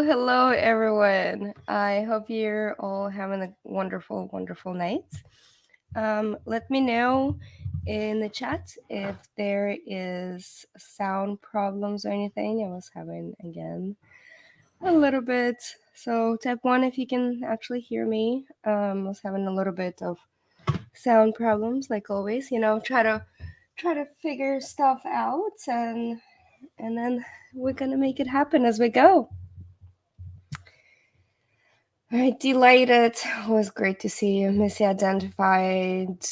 hello, everyone. I hope you're all having a wonderful, wonderful night. Let me know in the chat if there is sound problems or anything. I was having again a little bit. So type one if you can actually hear me. I was having a little bit of sound problems, like always. Try to figure stuff out, and then we're gonna make it happen as we go. All right, delighted. It was great to see you. Missy identified.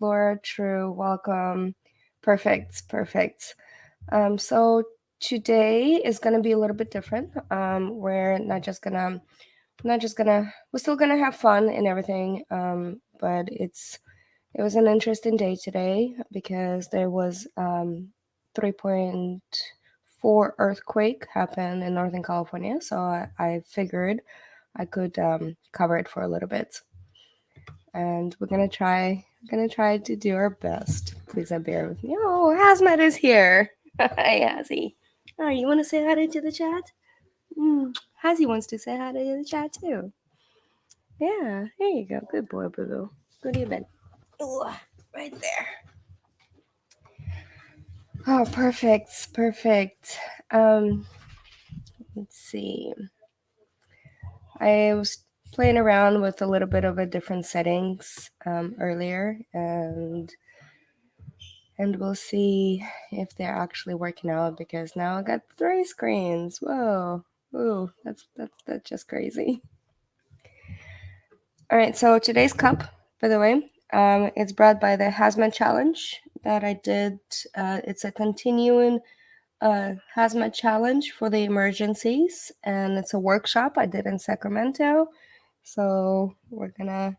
Laura, true. Welcome. Perfect. Perfect. So today is gonna be a little bit different. We're still gonna have fun and everything. But it was an interesting day today because there was 3.4 earthquake happen in Northern California. So I figured I could cover it for a little bit, and we're gonna try to do our best. Please bear with me. Oh, Hazmat is here. Hi, Hazzy. Oh, you want to say hi to the chat? Hazzy wants to say hi to the chat too. Yeah, there you go. Good boy, Boo Boo. Go to your bed. Ooh, right there. Oh, perfect, perfect. Let's see. I was playing around with a little bit of a different settings earlier, and we'll see if they're actually working out because now I got 3 screens. Whoa, ooh, that's just crazy. All right, so today's cup, by the way, it's brought by the Hazmat Challenge that I did. It's a continuing hazmat challenge for the emergencies, and it's a workshop I did in Sacramento. So we're gonna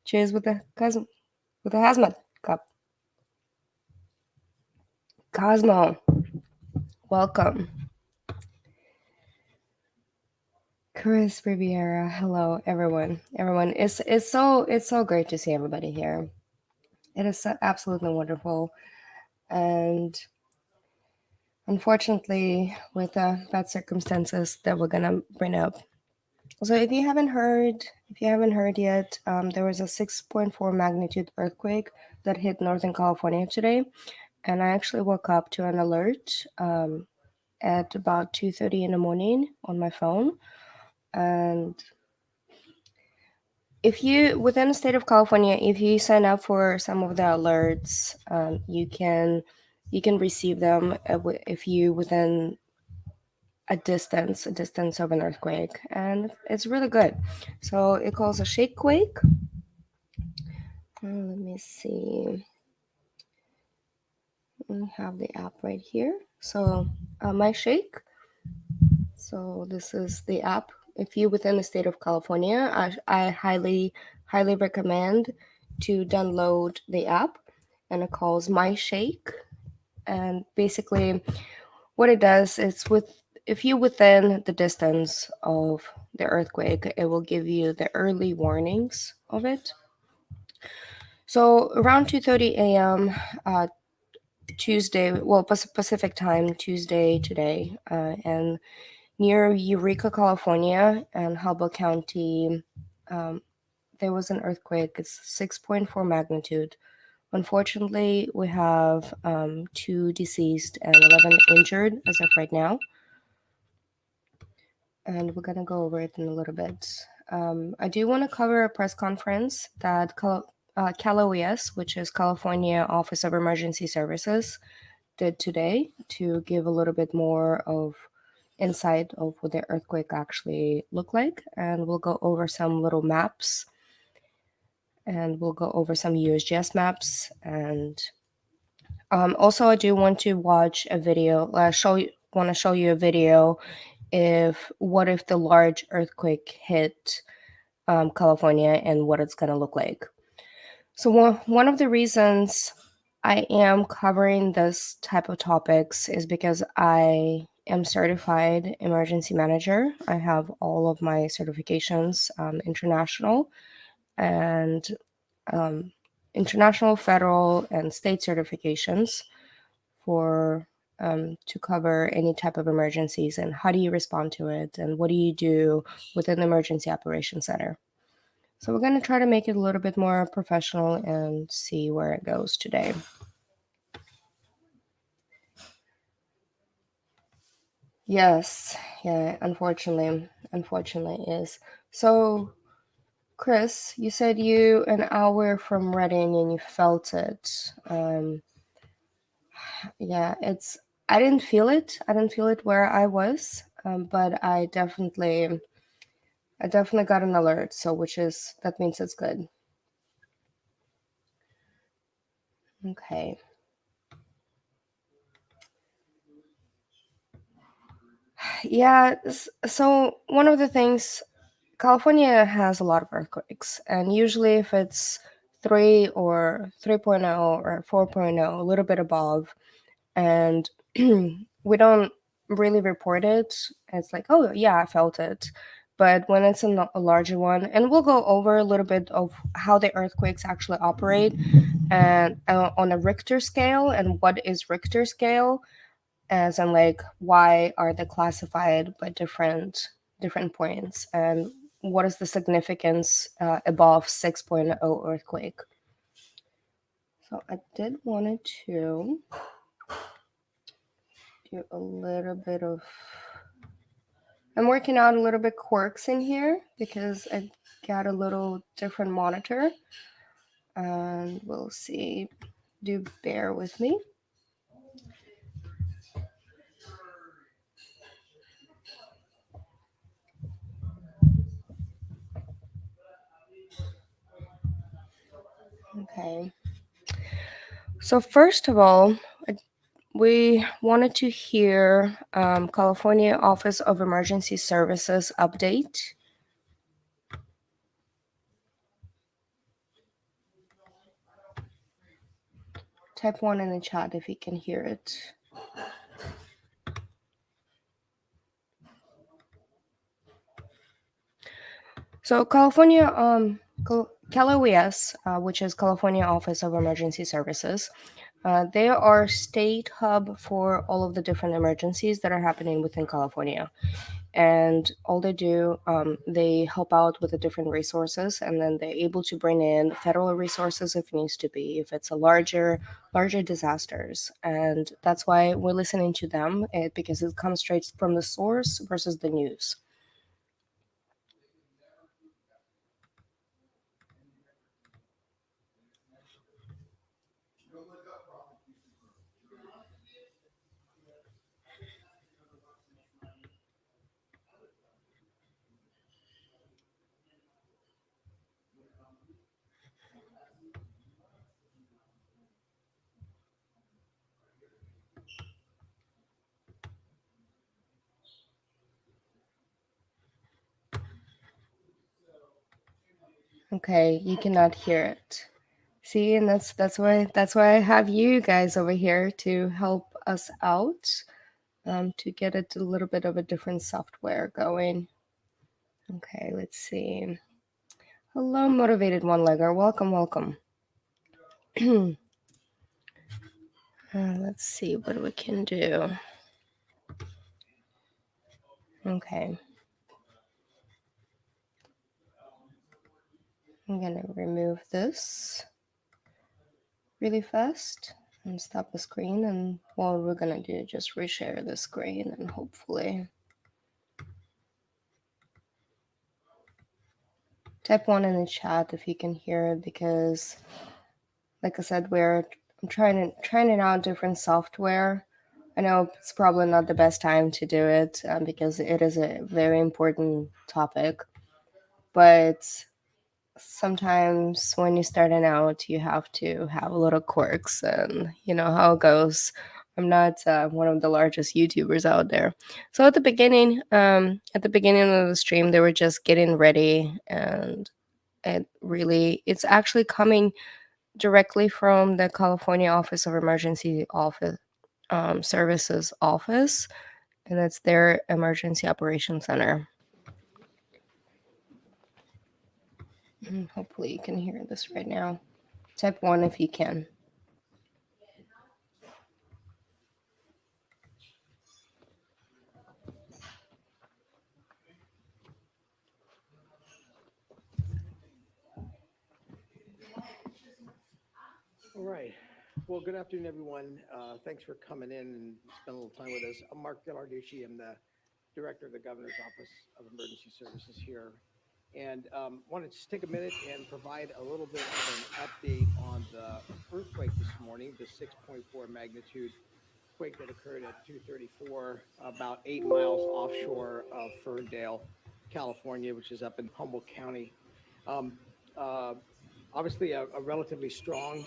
cheers with the hazmat cup. Cosmo, welcome. Chris Riviera, hello everyone. Everyone, it's so great to see everybody here. It is so absolutely wonderful, and unfortunately, with bad circumstances that we're gonna bring up. So if you haven't heard yet, there was a 6.4 magnitude earthquake that hit Northern California today, and I actually woke up to an alert at about 2:30 in the morning on my phone. And if you within the state of California, if you sign up for some of the alerts, you can receive them if you within a distance of an earthquake, and it's really good. So it calls a shake quake. Let me see. I have the app right here. So my shake. So this is the app. If you within the state of California, I highly recommend to download the app, and it calls My Shake. And basically, what it does is if you within the distance of the earthquake, it will give you the early warnings of it. So around 2:30 a.m. Tuesday, well, Pacific time, Tuesday today, and near Eureka, California, and Hubble County, there was an earthquake. It's 6.4 magnitude. Unfortunately, we have 2 deceased and 11 injured as of right now. And we're going to go over it in a little bit. I do want to cover a press conference that CalOES, which is California Office of Emergency Services, did today to give a little bit more of insight of what the earthquake actually looked like. And we'll go over some little maps, and we'll go over some USGS maps. And also, I do want to watch a video. Want to show you a video what if the large earthquake hit California and what it's going to look like. So one of the reasons I am covering this type of topics is because I am certified emergency manager. I have all of my certifications, international and international, federal, and state certifications for to cover any type of emergencies and how do you respond to it and what do you do within the Emergency Operations Center. So we're going to try to make it a little bit more professional and see where it goes today. Yes, yeah, unfortunately is. So, Chris, you said you an hour from Reading and you felt it. Yeah, I didn't feel it. I didn't feel it where I was, but I definitely got an alert. So, that means it's good. Okay. Yeah. So one of the things, California has a lot of earthquakes, and usually if it's 3 or 3.0 or 4.0, a little bit above, and we don't really report it, it's like, oh, yeah, I felt it. But when it's a larger one, and we'll go over a little bit of how the earthquakes actually operate and on a Richter scale and what is Richter scale, as in like why are they classified by different points and what is the significance above 6.0 earthquake. So I did wanted to do a little bit of, I'm working out a little bit quirks in here because I got a little different monitor, and we'll see. Do bear with me. Okay. So first of all, we wanted to hear California Office of Emergency Services update. Type 1 in the chat if you can hear it. So California, CalOES, which is California Office of Emergency Services, they are state hub for all of the different emergencies that are happening within California. And all they do, they help out with the different resources, and then they're able to bring in federal resources if needs to be, if it's a larger disasters. And that's why we're listening to them, because it comes straight from the source versus the news. Okay, you cannot hear it. See, and that's why I have you guys over here to help us out, to get it a little bit of a different software going. Okay, let's see. Hello, motivated one-legger. Welcome, welcome. Let's see what we can do. Okay. I'm gonna remove this really fast and stop the screen, and what we're gonna do is just reshare the screen and hopefully type 1 in the chat if you can hear it, because like I said, I'm trying out different software. I know it's probably not the best time to do it, because it is a very important topic, but sometimes when you're starting out, you have to have a little quirks, and you know how it goes. I'm not one of the largest YouTubers out there. So at the beginning of the stream, they were just getting ready, and it's actually coming directly from the California Office of Emergency Services office, and it's their Emergency Operations Center. Hopefully you can hear this right now. Type 1 if you can. All right. Well, good afternoon, everyone. Thanks for coming in and spending a little time with us. I'm Mark Delarducci. I'm the director of the Governor's Office of Emergency Services here. And wanted to just take a minute and provide a little bit of an update on the earthquake this morning, the 6.4 magnitude quake that occurred at 2:34, about 8 miles offshore of Ferndale, California, which is up in Humboldt County. Um, uh, Obviously, a relatively strong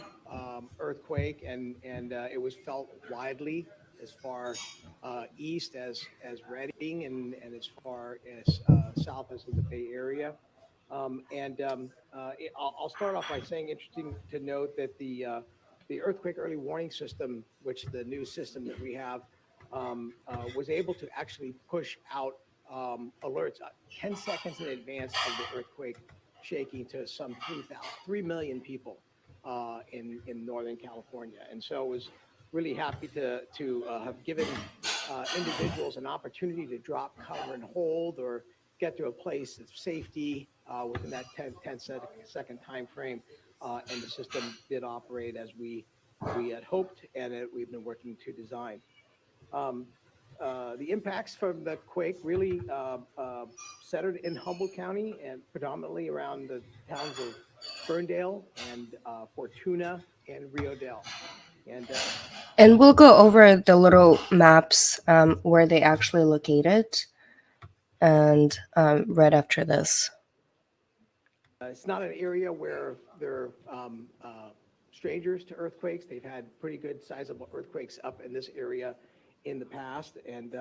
earthquake, and it was felt widely as far east as Redding and as far as south as in the Bay Area. I'll start off by saying, interesting to note that the earthquake early warning system, which the new system that we have, was able to actually push out alerts 10 seconds in advance of the earthquake shaking to some 3 million people in Northern California. And so I was really happy to have given individuals an opportunity to drop, cover, and hold, or get to a place of safety within that 10-second time frame. And the system did operate as we had hoped, and we've been working to design. Um, the impacts from the quake really centered in Humboldt County and predominantly around the towns of Ferndale and Fortuna and Rio Dell. And And we'll go over the little maps where they actually located and right after this. It's not an area where they're strangers to earthquakes. They've had pretty good sizable earthquakes up in this area in the past. And,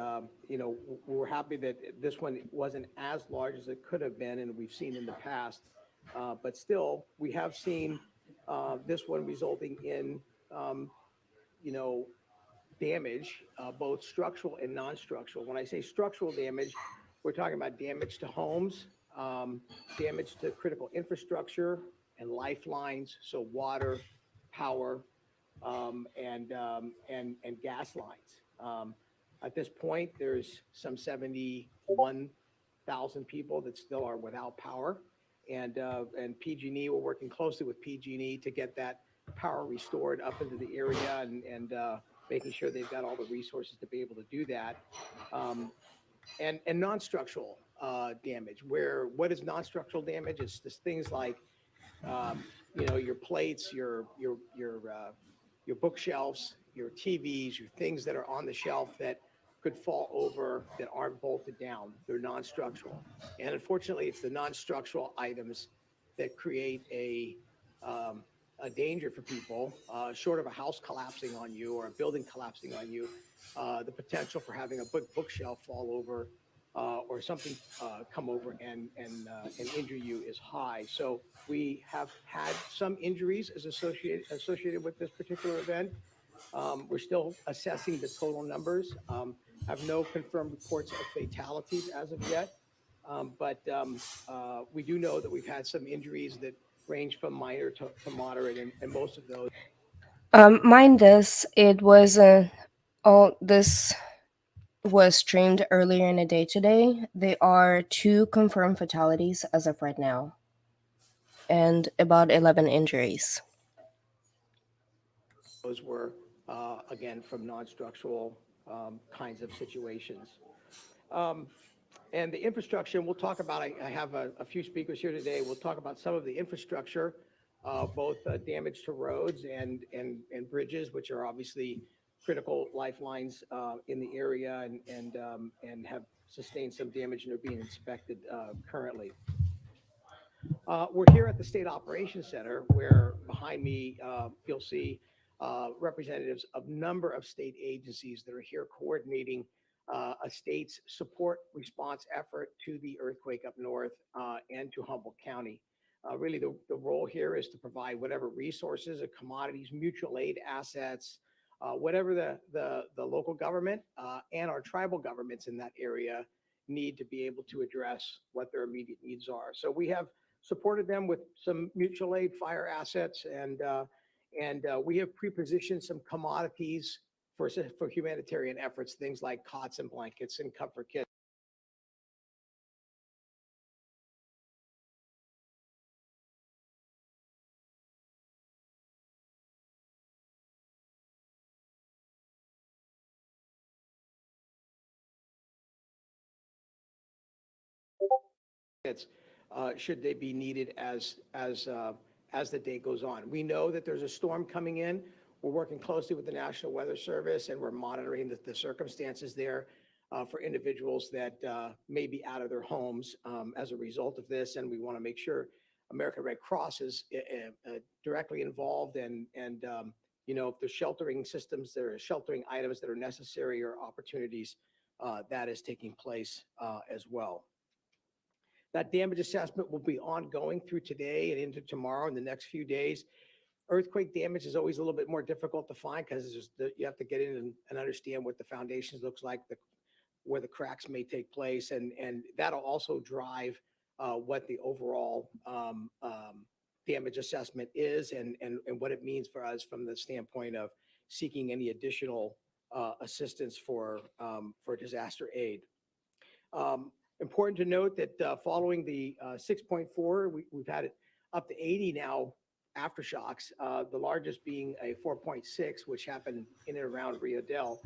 we're happy that this one wasn't as large as it could have been and we've seen in the past. But still, we have seen this one resulting in, you know, damage, both structural and non-structural. When I say structural damage, we're talking about damage to homes, damage to critical infrastructure and lifelines, so water, power, and gas lines. At this point, there's some 71,000 people that still are without power, and PG&E. We're working closely with PG&E to get that power restored up into the area and making sure they've got all the resources to be able to do that. And non-structural damage, where what is non-structural damage? It's just things like your plates, your bookshelves, your TVs, your things that are on the shelf that could fall over that aren't bolted down. They're non-structural, and unfortunately, it's the non-structural items that create a danger for people. Short of a house collapsing on you or a building collapsing on you, the potential for having a bookshelf fall over or something come over and injure you is high. So we have had some injuries as associated with this particular event. We're still assessing the total numbers. Have no confirmed reports of fatalities as of yet, but we do know that we've had some injuries that range from minor to moderate, and most of those. Mind this, it was all this was streamed earlier in the day today. There are 2 confirmed fatalities as of right now, and about 11 injuries. Those were, again, from non-structural kinds of situations. Um, and the infrastructure, and we'll talk about, I have a few speakers here today. We'll talk about some of the infrastructure, both damage to roads and bridges, which are obviously critical lifelines in the area and have sustained some damage and are being inspected currently. We're here at the State Operations Center, where behind me you'll see representatives of number of state agencies that are here coordinating a state's support response effort to the earthquake up north and to Humboldt County. Really, the role here is to provide whatever resources or commodities, mutual aid assets, whatever the local government and our tribal governments in that area need to be able to address what their immediate needs are. So we have supported them with some mutual aid fire assets, and we have pre-positioned some commodities for humanitarian efforts, things like cots and blankets and comfort kits. should they be needed as the day goes on. We know that there's a storm coming in. We're working closely with the National Weather Service, and we're monitoring the circumstances there for individuals that may be out of their homes as a result of this. And we want to make sure American Red Cross is directly involved, and if there's sheltering systems, there are sheltering items that are necessary or opportunities that is taking place as well. That damage assessment will be ongoing through today and into tomorrow and the next few days. Earthquake damage is always a little bit more difficult to find because you have to get in and understand what the foundations looks like, where the cracks may take place, and that'll also drive what the overall damage assessment is and what it means for us from the standpoint of seeking any additional assistance for disaster aid. Important to note that following the 6.4, we've had it up to 80 now aftershocks, the largest being a 4.6, which happened in and around Rio Del.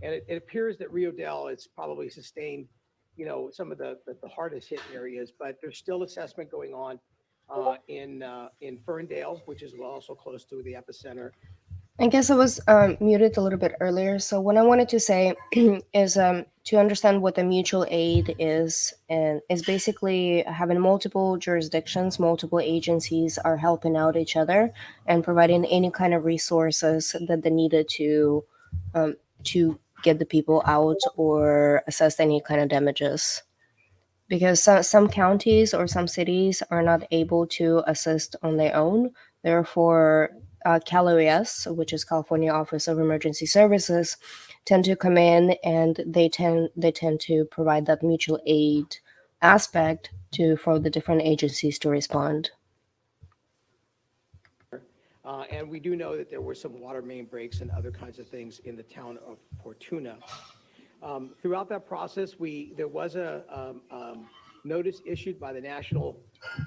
And it appears that Rio Del it's probably sustained, some of the hardest hit areas, but there's still assessment going on in Ferndale, which is also close to the epicenter. I guess I was muted a little bit earlier. So what I wanted to say is to understand what the mutual aid is, and is basically having multiple jurisdictions, multiple agencies are helping out each other and providing any kind of resources that they needed to get the people out or assess any kind of damages. Because some counties or some cities are not able to assist on their own. Therefore, CalOES, which is California Office of Emergency Services, tend to come in and they tend to provide that mutual aid aspect for the different agencies to respond. And we do know that there were some water main breaks and other kinds of things in the town of Fortuna. Throughout that process, there was a notice issued by the National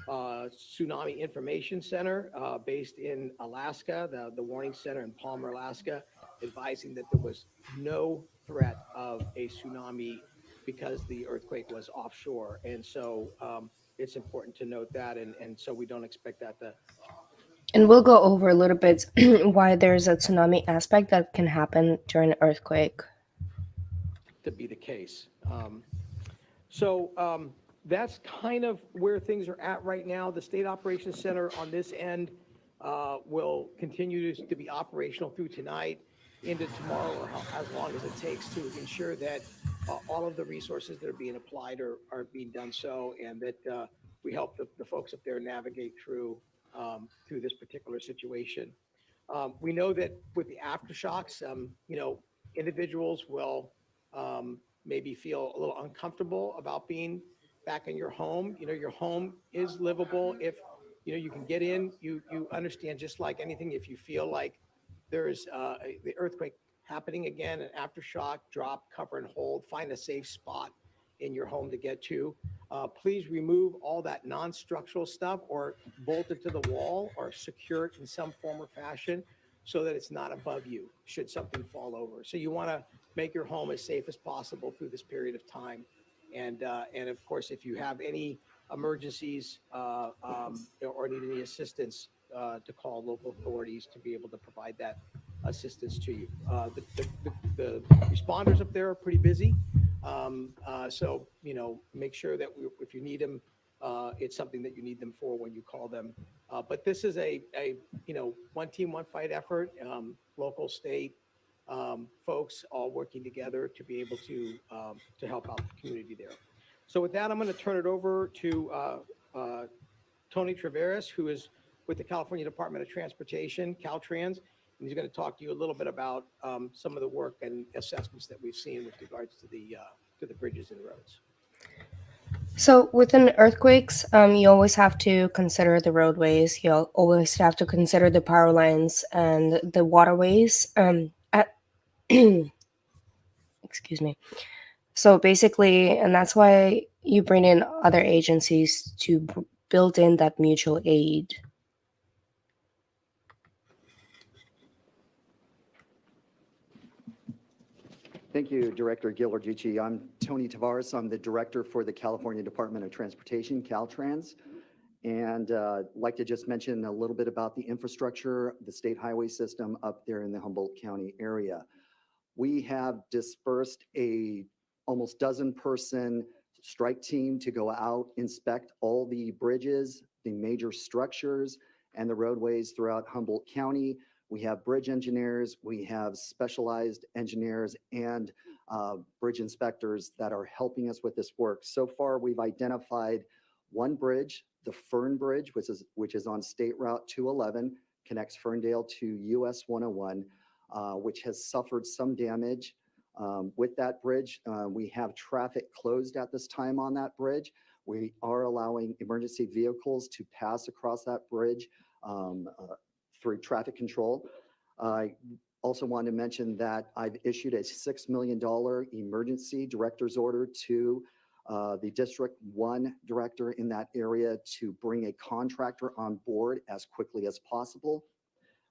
Tsunami Information Center based in Alaska, the Warning Center in Palmer, Alaska, advising that there was no threat of a tsunami because the earthquake was offshore. And so it's important to note that, and so we don't expect that to. And we'll go over a little bit why there's a tsunami aspect that can happen during an earthquake. To be the case. So that's kind of where things are at right now. The State Operations Center on this end will continue to be operational through tonight into tomorrow, or as long as it takes to ensure that all of the resources that are being applied are being done so, and that we help the folks up there navigate through this particular situation. We know that with the aftershocks, individuals will maybe feel a little uncomfortable about being back in your home. Your home is livable if you can get in. You understand, just like anything, if you feel like there's the earthquake happening again, an aftershock, drop, cover and hold, find a safe spot in your home to get to. Please remove all that non-structural stuff or bolt it to the wall or secure it in some form or fashion so that it's not above you should something fall over. So you want to make your home as safe as possible through this period of time. And of course, if you have any emergencies or need any assistance, to call local authorities to be able to provide that assistance to you. The responders up there are pretty busy. So, make sure that if you need them, it's something that you need them for when you call them. But this is a one team, one fight effort, local, state, folks all working together to be able to help out the community there. So with that, I'm going to turn it over to Tony Traveris, who is with the California Department of Transportation, Caltrans, and he's going to talk to you a little bit about some of the work and assessments that we've seen with regards to the bridges and roads. So within earthquakes, you always have to consider the roadways. You always have to consider the power lines and the waterways. Excuse me. So basically, and that's why you bring in other agencies to build in that mutual aid. Thank you, Director Gilorgici. I'm Tony Tavares. I'm the director for the California Department of Transportation, Caltrans. And like to just mention a little bit about the infrastructure, the state highway system up there in the Humboldt County area. We have dispersed a almost dozen-person strike team to go out, inspect all the bridges, the major structures, and the roadways throughout Humboldt County. We have bridge engineers, we have specialized engineers, and bridge inspectors that are helping us with this work. So far, we've identified one bridge, the Fern Bridge, which is on State Route 211, connects Ferndale to US 101, which has suffered some damage. With that bridge, we have traffic closed at this time on that bridge. We are allowing emergency vehicles to pass across that bridge through traffic control. I also want to mention that I've issued a $6 million emergency director's order to the District 1 director in that area to bring a contractor on board as quickly as possible.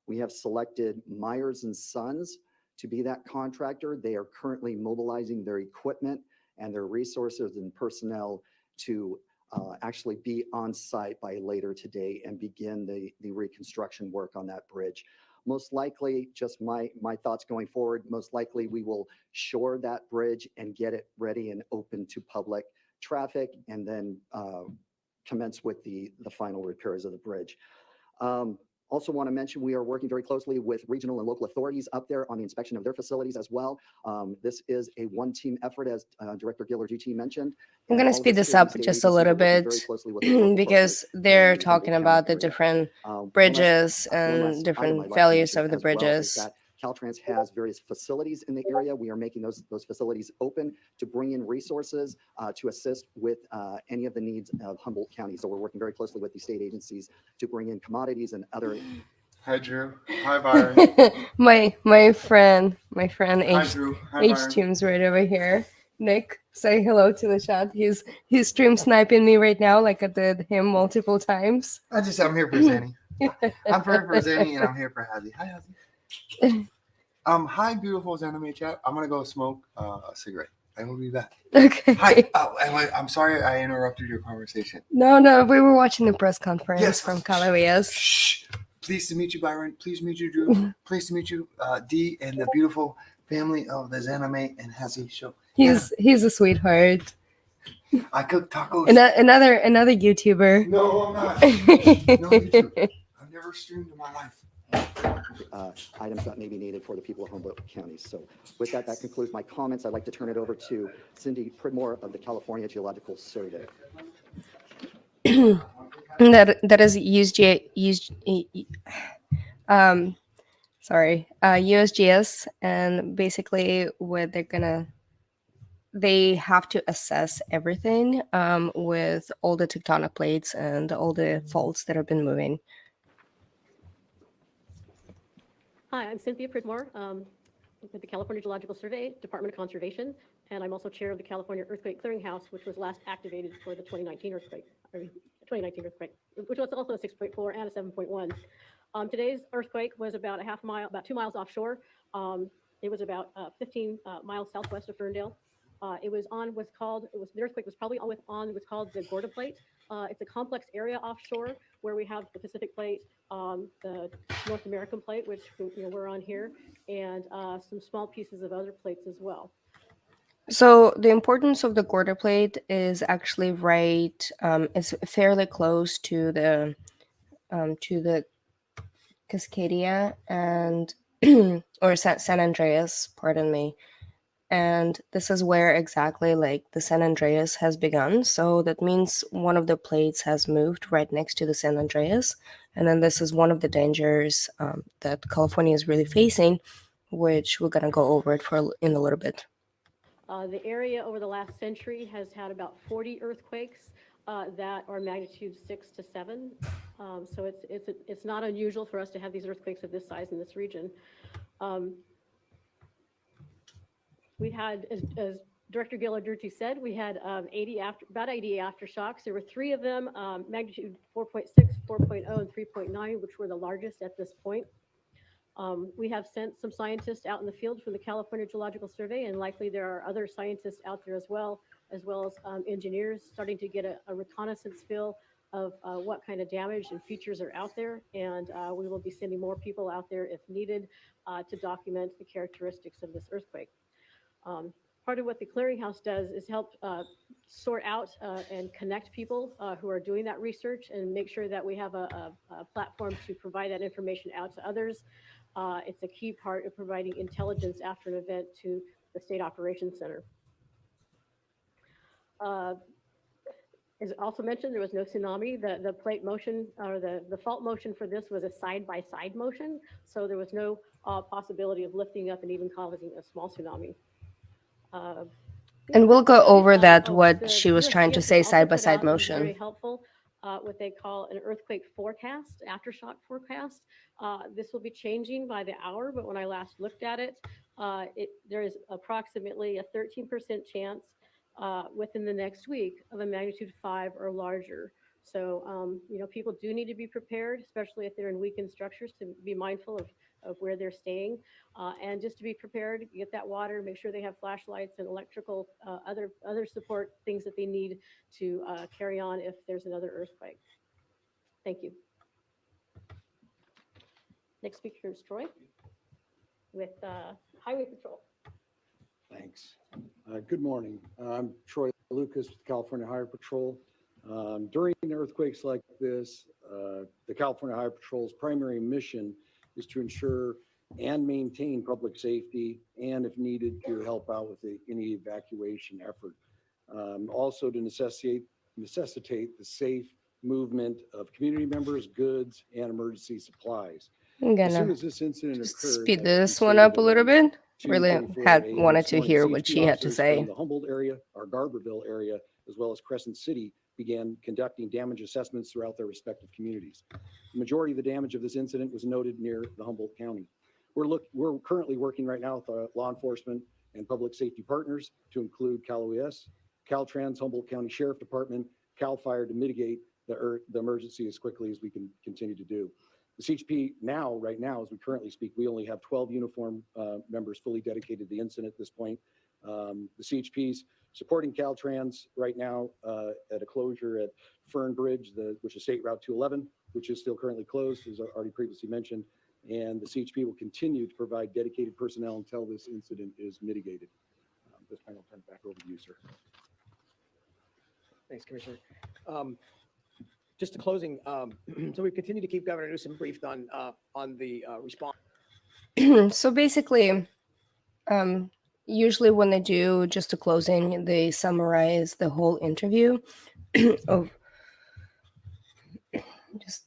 We have selected Myers and Sons to be that contractor. They are currently mobilizing their equipment and their resources and personnel to actually be on site by later today and begin the reconstruction work on that bridge. Most likely, just my thoughts going forward, most likely we will shore that bridge and get it ready and open to public traffic, and then commence with the final repairs of the bridge. Also want to mention we are working very closely with regional and local authorities up there on the inspection of their facilities as well. This is a one-team effort, as Director Gillarducci mentioned. I'm going to speed this up just a little bit because they're talking about the different bridges and different failures of the bridges. Caltrans has various facilities in the area. We are making those facilities open to bring in resources to assist with any of the needs of Humboldt County. So we're working very closely with the state agencies to bring in commodities and other. Hi, Drew. Hi, Byron. my friend Hi, Drew. Hi, H Byron. Tunes right over here. Nick, say hello to the chat. He's stream sniping me right now, like I did him multiple times. I'm here for Zanny. I'm here for Zanny, and I'm here for Hazy. Hi, Hazy. Hi, beautiful Zanime chat. I'm gonna go smoke a cigarette. I will be back. Okay. Hi. Oh, anyway, I'm sorry I interrupted your conversation. No, we were watching the press conference from Calaveras. Shh. Pleased to meet you, Byron. Pleased to meet you, Drew. Pleased to meet you, Dee, and the beautiful family of the Zanime and Hazy show. He's a sweetheart. I cook tacos. Another YouTuber. No, I'm not. No YouTube. I've never streamed in my life. Items that may be needed for the people of Humboldt County. So with that concludes my comments. I'd like to turn it over to Cindy Pridmore of the California Geological Survey. that is USGS, and basically what they have to assess everything with all the tectonic plates and all the faults that have been moving. Hi, I'm Cynthia Pridmore with the California Geological Survey, Department of Conservation, and I'm also chair of the California Earthquake Clearinghouse, which was last activated for the 2019 earthquake, which was also a 6.4 and a 7.1. Today's earthquake was about about 2 miles offshore. It was about 15 miles southwest of Ferndale. The earthquake was probably on what's called the Gorda Plate. It's a complex area offshore where we have the Pacific Plate, the North American Plate, which we're on here, and some small pieces of other plates as well. So the importance of the Gorda Plate is actually it's fairly close to the Cascadia and or San Andreas, pardon me. And this is where exactly like the San Andreas has begun. So that means one of the plates has moved right next to the San Andreas. And then this is one of the dangers that California is really facing, which we're going to go over it in a little bit. The area over the last century has had about 40 earthquakes that are magnitude 6 to 7. So it's not unusual for us to have these earthquakes of this size in this region. We had, as Director Gillarducci said, we had about 80 aftershocks. There were 3 of them, magnitude 4.6, 4.0, and 3.9, which were the largest at this point. We have sent some scientists out in the field from the California Geological Survey, and likely there are other scientists out there as well as engineers starting to get a reconnaissance feel of what kind of damage and features are out there. And we will be sending more people out there if needed to document the characteristics of this earthquake. Part of what the clearinghouse does is help sort out and connect people who are doing that research and make sure that we have a platform to provide that information out to others. It's a key part of providing intelligence after an event to the State Operations Center. As also mentioned, there was no tsunami. The plate motion or the fault motion for this was a side-by-side motion, so there was no possibility of lifting up and even causing a small tsunami. And we'll go over that, what the she was trying to USGS say, has also side by put side out, which is very motion. helpful, what they call an earthquake forecast, aftershock forecast. This will be changing by the hour, but when I last looked at it, there is approximately a 13% chance within the next week of a magnitude 5 or larger. So, people do need to be prepared, especially if they're in weakened structures, to be mindful of where they're staying, and just to be prepared, get that water, make sure they have flashlights and electrical, other support things that they need to carry on if there's another earthquake. Thank you. Next speaker is Troy with Highway Patrol. Thanks. Good morning. I'm Troy Lucas with California Highway Patrol. During earthquakes like this, the California Highway Patrol's primary mission is to ensure and maintain public safety, and if needed, to help out with any evacuation effort. Also to necessitate the safe movement of community members, goods, and emergency supplies. I'm As soon gonna as this incident just occurred, speed as this we one stated up a little around bit. Really 2:34 had a.m. wanted this to morning, hear what CHP she had to officers say. from the Humboldt area, our Garberville area, as well as Crescent City, began conducting damage assessments throughout their respective communities. The majority of the damage of this incident was noted near the Humboldt County. We're currently working right now with law enforcement and public safety partners to include Cal OES, Caltrans, Humboldt County Sheriff Department, Cal Fire, to mitigate the emergency as quickly as we can continue to do. The CHP right now, as we currently speak, we only have 12 uniform members fully dedicated to the incident at this point. The CHP's supporting Caltrans right now at a closure at Fern Bridge, which is State Route 211, which is still currently closed, as already previously mentioned. And the CHP will continue to provide dedicated personnel until this incident is mitigated. This time I'll turn it back over to you, sir. Thanks, Commissioner. Just a closing, so we continue to keep Governor Newsom briefed on the response. So basically, usually when they do just a closing, they summarize the whole interview of just.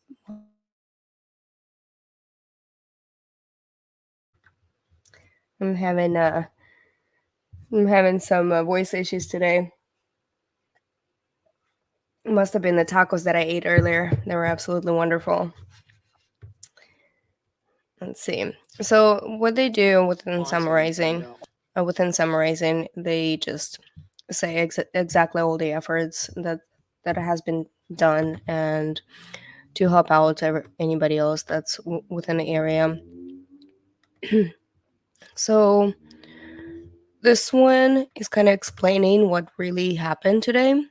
I'm having some voice issues today. It must have been the tacos that I ate earlier. They were absolutely wonderful. Let's see. So what they do within summarizing, they just say exactly all the efforts that has been done and to help out anybody else that's within the area. So this one is kind of explaining what really happened today,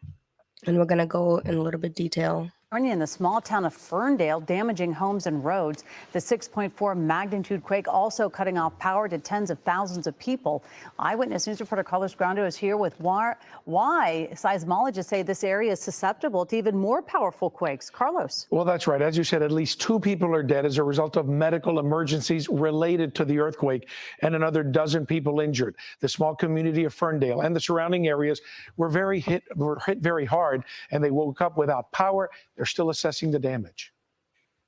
and we're going to go in a little bit detail. In the small town of Ferndale, damaging homes and roads. The 6.4 magnitude quake also cutting off power to tens of thousands of people. Eyewitness News reporter Carlos Grando is here with why seismologists say this area is susceptible to even more powerful quakes. Carlos. Well, that's right. As you said, at least 2 people are dead as a result of medical emergencies related to the earthquake, and another dozen people injured. The small community of Ferndale and the surrounding areas were hit very hard, and they woke up without power. They're still assessing the damage.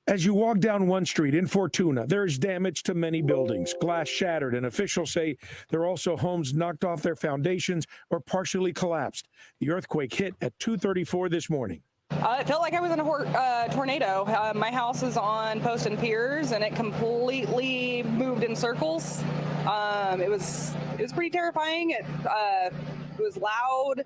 As you walk down one street in Fortuna, there's damage to many buildings, glass shattered, and officials say there are also homes knocked off their foundations or partially collapsed. The earthquake hit at 2:34 this morning. It felt like I was in a tornado. My house is on posts and piers, and it completely moved in circles. It was pretty terrifying. It was loud.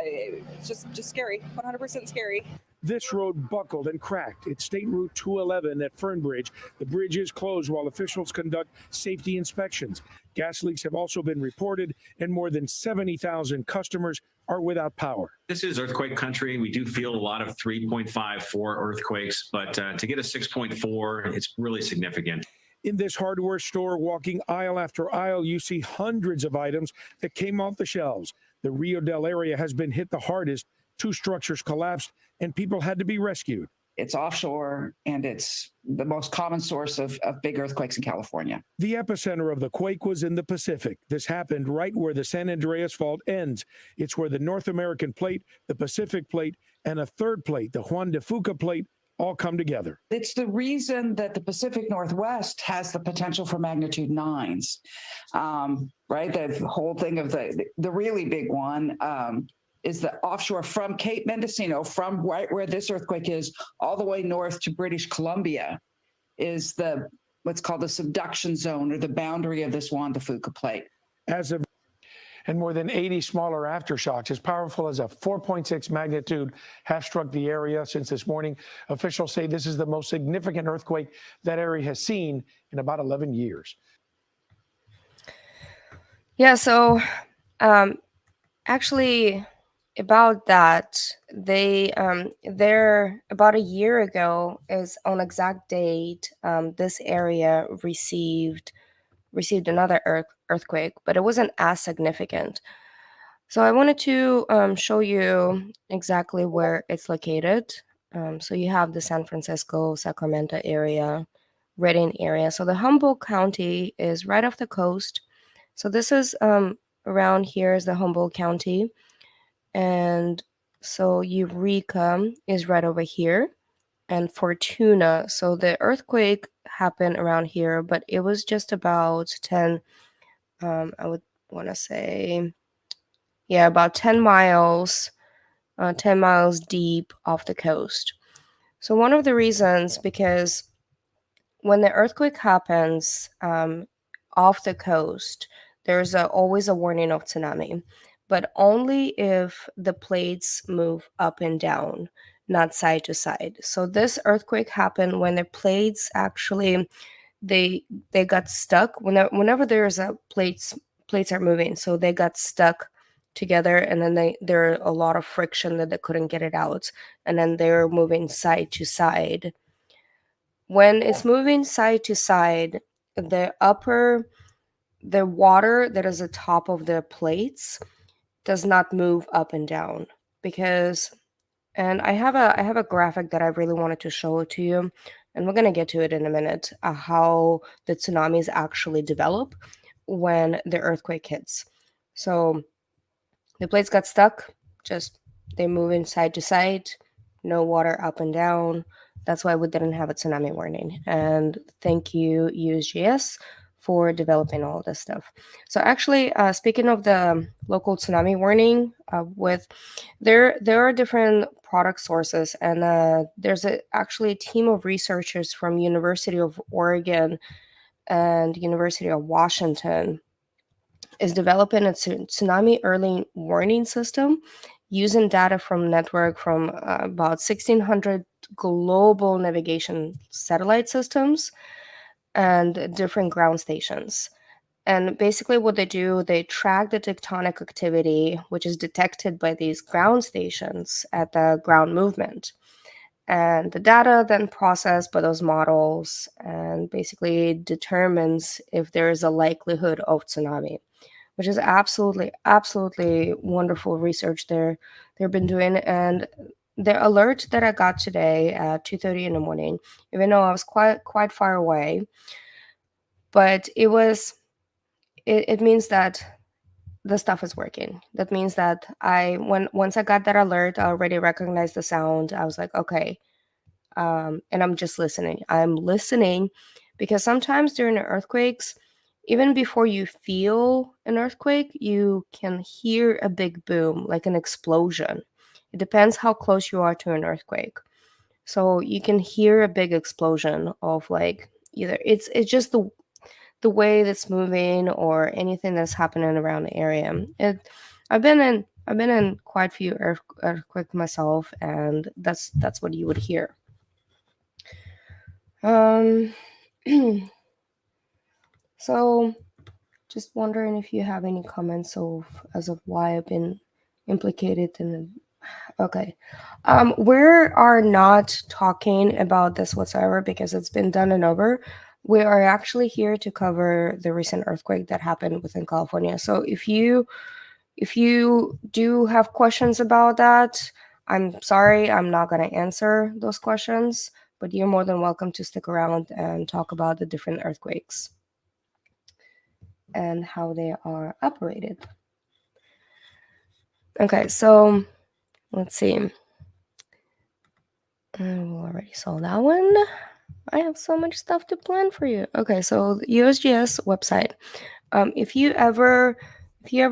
It's just scary, 100% scary. This road buckled and cracked. It's State Route 211 at Fernbridge. The bridge is closed while officials conduct safety inspections. Gas leaks have also been reported, and more than 70,000 customers are without power. This is earthquake country. We do feel a lot of 3.5, 4 earthquakes, but to get a 6.4, it's really significant. In this hardware store, walking aisle after aisle, you see hundreds of items that came off the shelves. The Rio Dell area has been hit the hardest. 2 structures collapsed, and people had to be rescued. It's offshore, and it's the most common source of big earthquakes in California. The epicenter of the quake was in the Pacific. This happened right where the San Andreas Fault ends. It's where the North American Plate, the Pacific Plate, and a third plate, the Juan de Fuca Plate, all come together. It's the reason that the Pacific Northwest has the potential for magnitude 9s, right? The whole thing of the really big one is the offshore from Cape Mendocino, from right where this earthquake is, all the way north to British Columbia, is what's called the subduction zone, or the boundary of this Juan de Fuca Plate. And more than 80 smaller aftershocks, as powerful as a 4.6 magnitude, have struck the area since this morning. Officials say this is the most significant earthquake that area has seen in about 11 years. Yeah, so actually about that, they're about a year ago is on exact date, this area received another earthquake, but it wasn't as significant. So I wanted to show you exactly where it's located. So you have the San Francisco, Sacramento area, Redding area. So the Humboldt County is right off the coast. So this is around here is the Humboldt County. And so Eureka is right over here. And Fortuna. So the earthquake happened around here, but it was just about 10, I would want to say, yeah, about 10 miles deep off the coast. So one of the reasons, because when the earthquake happens off the coast, there's always a warning of tsunami, but only if the plates move up and down, not side to side. So this earthquake happened when the plates actually they got stuck. Whenever there's a plates are moving, so they got stuck together, and then there are a lot of friction that they couldn't get it out, and then they're moving side to side. When it's moving side to side, the water that is atop of the plates does not move up and down, because, and I have a graphic that I really wanted to show it to you, and we're going to get to it in a minute, how the tsunamis actually develop when the earthquake hits. So the plates got stuck, just they moving side to side, no water up and down. That's why we didn't have a tsunami warning. And thank you, USGS, for developing all this stuff. So actually, speaking of the local tsunami warning, there are different product sources, and there's actually a team of researchers from University of Oregon and University of Washington is developing a tsunami early warning system using data from network from about 1,600 global navigation satellite systems and different ground stations. And basically what they do, they track the tectonic activity, which is detected by these ground stations at the ground movement. And the data then processed by those models and basically determines if there is a likelihood of tsunami, which is absolutely wonderful research they've been doing. And the alert that I got today at 2:30 in the morning, even though I was quite far away, but it means that the stuff is working. That means that once I got that alert, I already recognized the sound. I was like, okay, and I'm just listening. I'm listening because sometimes during the earthquakes, even before you feel an earthquake, you can hear a big boom, like an explosion. It depends how close you are to an earthquake. So you can hear a big explosion of like either it's just the way that's moving or anything that's happening around the area. I've been I've been in quite a few earthquakes myself, and that's what you would hear. So just wondering if you have any comments as of why I've been implicated in. Okay, we are not talking about this whatsoever because it's been done and over. We are actually here to cover the recent earthquake that happened within California. So if you do have questions about that, I'm sorry, I'm not going to answer those questions, but you're more than welcome to stick around and talk about the different earthquakes and how they are operated. Okay, so let's see. We already saw that one. I have so much stuff to plan for you. Okay, so the USGS website. If you ever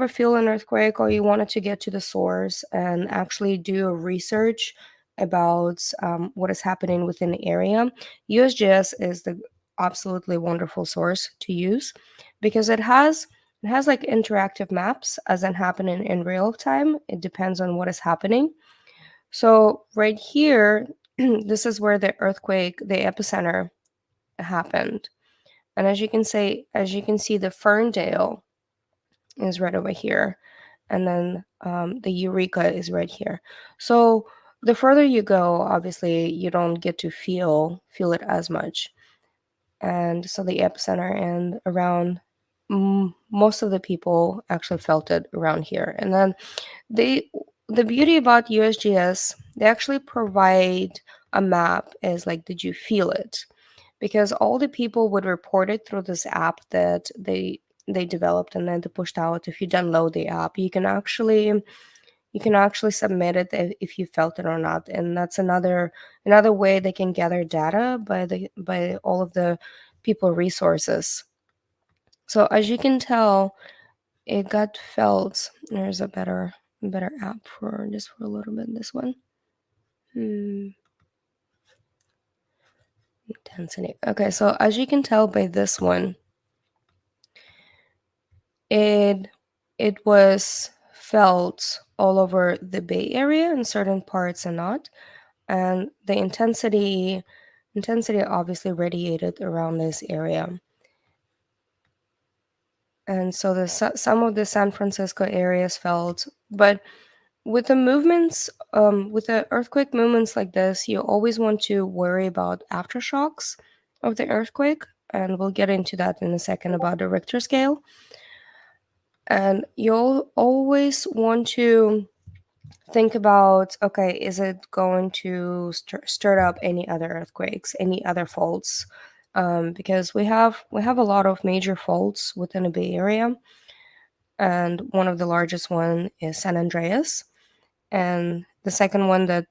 feel an earthquake or you wanted to get to the source and actually do a research about what is happening within the area, USGS is the absolutely wonderful source to use because it has like interactive maps as in happening in real time. It depends on what is happening. So right here, this is where the earthquake, the epicenter, happened. And as you can see, the Ferndale is right over here, and then the Eureka is right here. So the further you go, obviously, you don't get to feel it as much. And so the epicenter and around most of the people actually felt it around here. And then the beauty about USGS, they actually provide a map is like, did you feel it? Because all the people would report it through this app that they developed and then they pushed out. If you download the app, you can actually submit it if you felt it or not, and that's another way they can gather data by all of the people resources. So as you can tell, it got felt. There's a better app for just for a little bit. This one. Intensity. Okay, so as you can tell by this one, it was felt all over the Bay Area in certain parts and not, and the intensity obviously radiated around this area. And so some of the San Francisco areas felt, but with the movements, with the earthquake movements like this, you always want to worry about aftershocks of the earthquake, and we'll get into that in a second about the Richter scale. And you'll always want to think about, okay, is it going to stir up any other earthquakes, any other faults? Because we have a lot of major faults within the Bay Area, and one of the largest one is San Andreas, and the second one that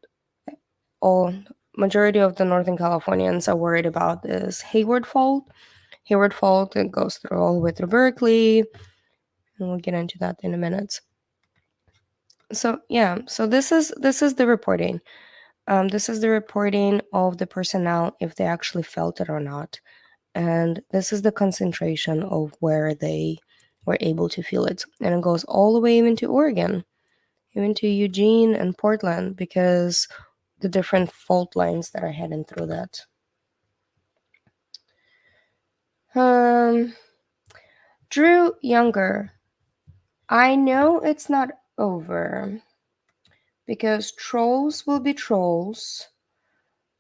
all majority of the Northern Californians are worried about is Hayward Fault. Hayward Fault, it goes through all the way through Berkeley, and we'll get into that in a minute. So yeah, so this is the reporting. This is the reporting of the personnel if they actually felt it or not, and this is the concentration of where they were able to feel it, and it goes all the way even to Oregon, even to Eugene and Portland, because the different fault lines that are heading through that. Drew Younger, I know it's not over because trolls will be trolls,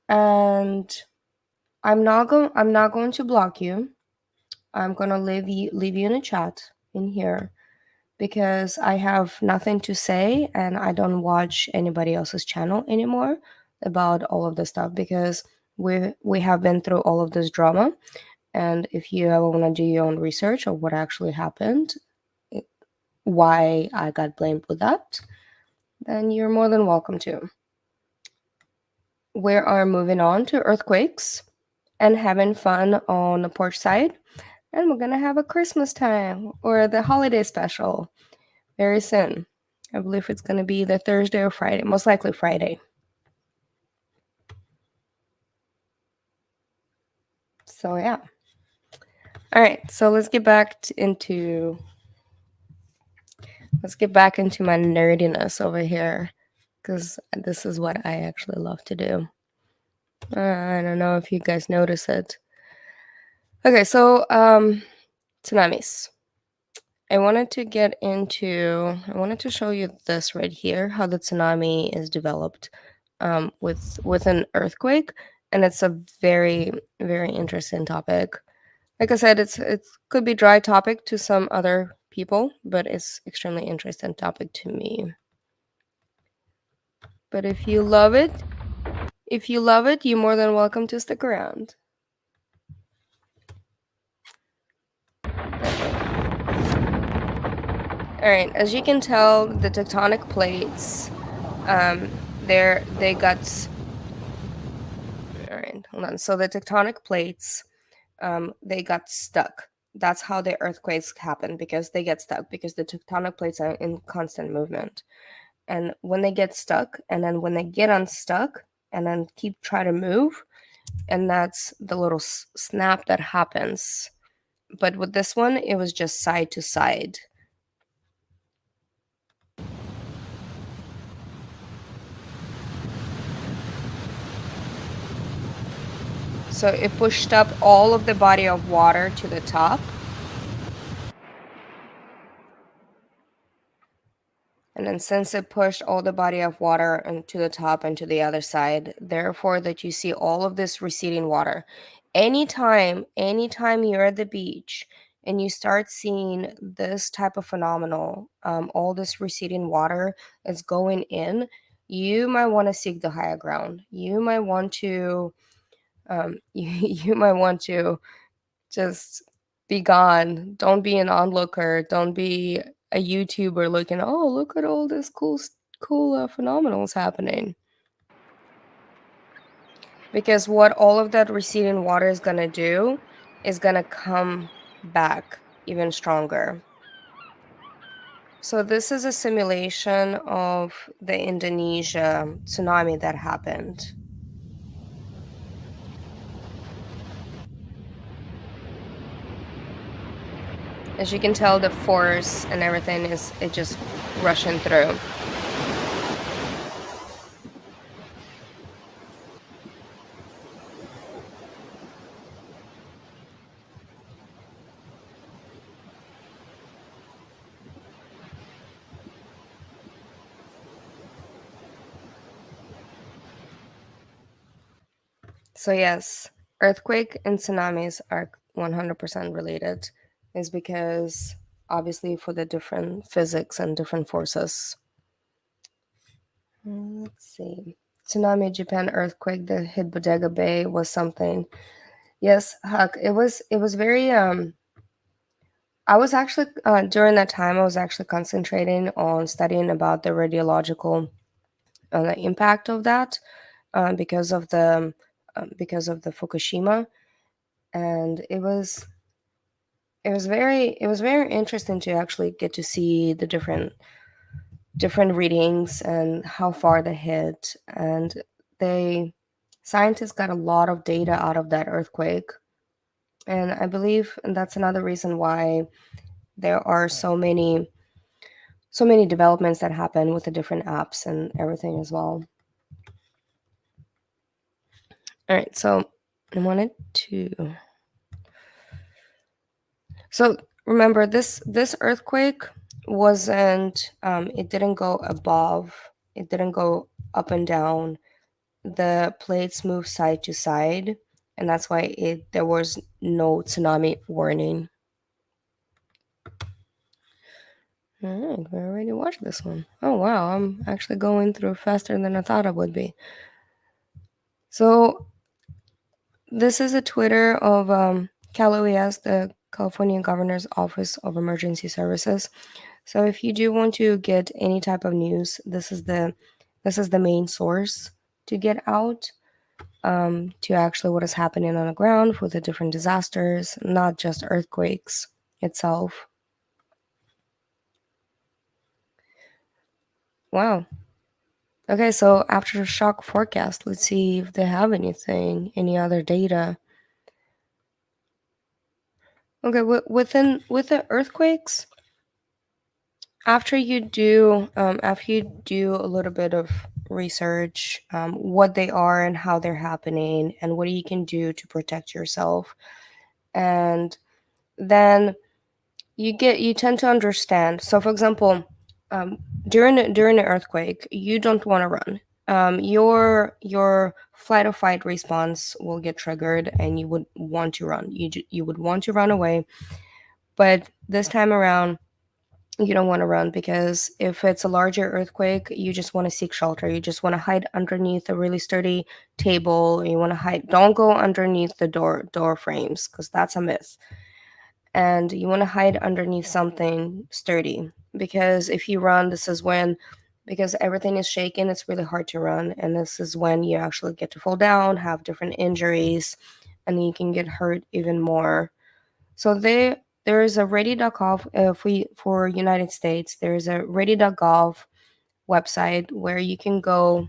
and I'm not going to block you. I'm gonna leave you in a chat in here because I have nothing to say and I don't watch anybody else's channel anymore about all of this stuff because we have been through all of this drama. And if you ever want to do your own research of what actually happened, why I got blamed with that, then you're more than welcome to. We are moving on to earthquakes and having fun on the porch side. And we're going to have a Christmas time or the holiday special very soon. I believe it's going to be the Thursday or Friday, most likely Friday. So yeah. All right, so let's get back into let's get back into my nerdiness over here, because this is what I actually love to do. I don't know if you guys notice it. Okay, so tsunamis. I wanted to show you this right here, how the tsunami is developed with an earthquake, and it's a very, very interesting topic. Like I said, it could be dry topic to some other people, but it's extremely interesting topic to me. But if you love it, you're more than welcome to stick around. All right, as you can tell, the tectonic plates, they got. All right, hold on. So the tectonic plates, they got stuck. That's how the earthquakes happen, because they get stuck because the tectonic plates are in constant movement. And when they get stuck, and then when they get unstuck, and then keep try to move, and that's the little snap that happens. But with this one, it was just side to side. So it pushed up all of the body of water to the top. And then since it pushed all the body of water to the top and to the other side, therefore that you see all of this receding water. Anytime you're at the beach and you start seeing this type of phenomenal, all this receding water is going in, you might want to seek the higher ground. You might want to, you might want to just be gone. Don't be an onlooker. Don't be a YouTuber looking, oh, look at all this cool phenomenals happening. Because what all of that receding water is going to do is going to come back even stronger. So this is a simulation of the Indonesia tsunami that happened. As you can tell, the force and everything is just rushing through. So yes, earthquake and tsunamis are 100% related, is because obviously for the different physics and different forces. Let's see. Tsunami, Japan earthquake that hit Bodega Bay was something. Yes, Huck, it was very I was actually during that time I was actually concentrating on studying about the radiological impact of that because of the Fukushima, and it was very interesting to actually get to see the different readings and how far they hit, and scientists got a lot of data out of that earthquake, and I believe that's another reason why there are so many developments that happen with the different apps and everything as well. All right, so I wanted to. So remember, this earthquake wasn't. It didn't go above. It didn't go up and down. The plates moved side to side, and that's why there was no tsunami warning. All right, we're ready to watch this one. Oh wow, I'm actually going through faster than I thought I would be. So this is a Twitter of Cal OES, the California Governor's Office of Emergency Services. So if you do want to get any type of news, this is the main source to get out to actually what is happening on the ground with the different disasters, not just earthquakes itself. Wow. Okay, so aftershock forecast, let's see if they have any other data. Okay, with the earthquakes, after you do a little bit of research, what they are and how they're happening and what you can do to protect yourself, and then you tend to understand. So for example, during an earthquake, you don't want to run. Your flight or fight response will get triggered and you would want to run. You would want to run away, but this time around you don't want to run, because if it's a larger earthquake, you just want to seek shelter. You just want to hide underneath a really sturdy table. You want to hide. Don't go underneath the door frames, because that's a myth. And you want to hide underneath something sturdy, because if you run, this is when, because everything is shaking, it's really hard to run, and this is when you actually get to fall down, have different injuries, and you can get hurt even more. So there is a ready.gov for United States. There is a ready.gov website where you can go.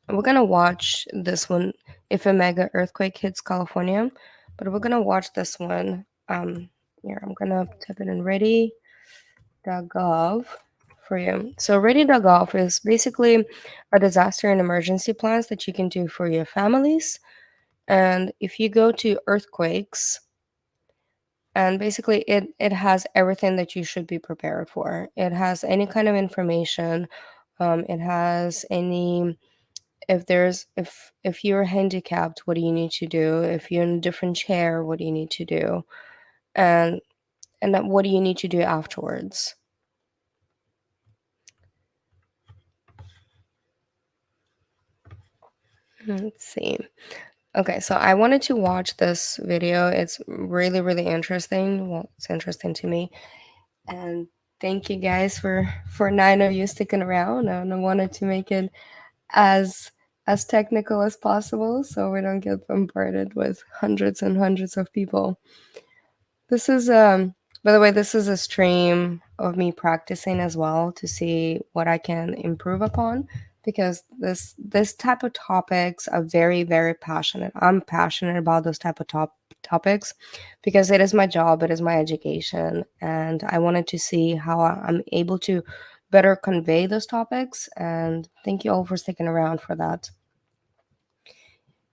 We're gonna watch this one if a mega earthquake hits California, but we're gonna watch this one. Here I'm gonna type it in ready.gov for you. So ready.gov is basically a disaster and emergency plans that you can do for your families. And if you go to earthquakes, and basically it has everything that you should be prepared for. It has any kind of information. It has any, if you're handicapped, what do you need to do? If you're in a different chair, what do you need to do? And then what do you need to do afterwards? Let's see. Okay, so I wanted to watch this video. It's really, really interesting. Well, it's interesting to me. And thank you guys for 9 of you sticking around. And I wanted to make it as technical as possible so we don't get bombarded with hundreds and hundreds of people. This is by the way, this is a stream of me practicing as well to see what I can improve upon, because this type of topics are very, very passionate. I'm passionate about those type of topics because it is my job, it is my education, and I wanted to see how I'm able to better convey those topics. And thank you all for sticking around for that.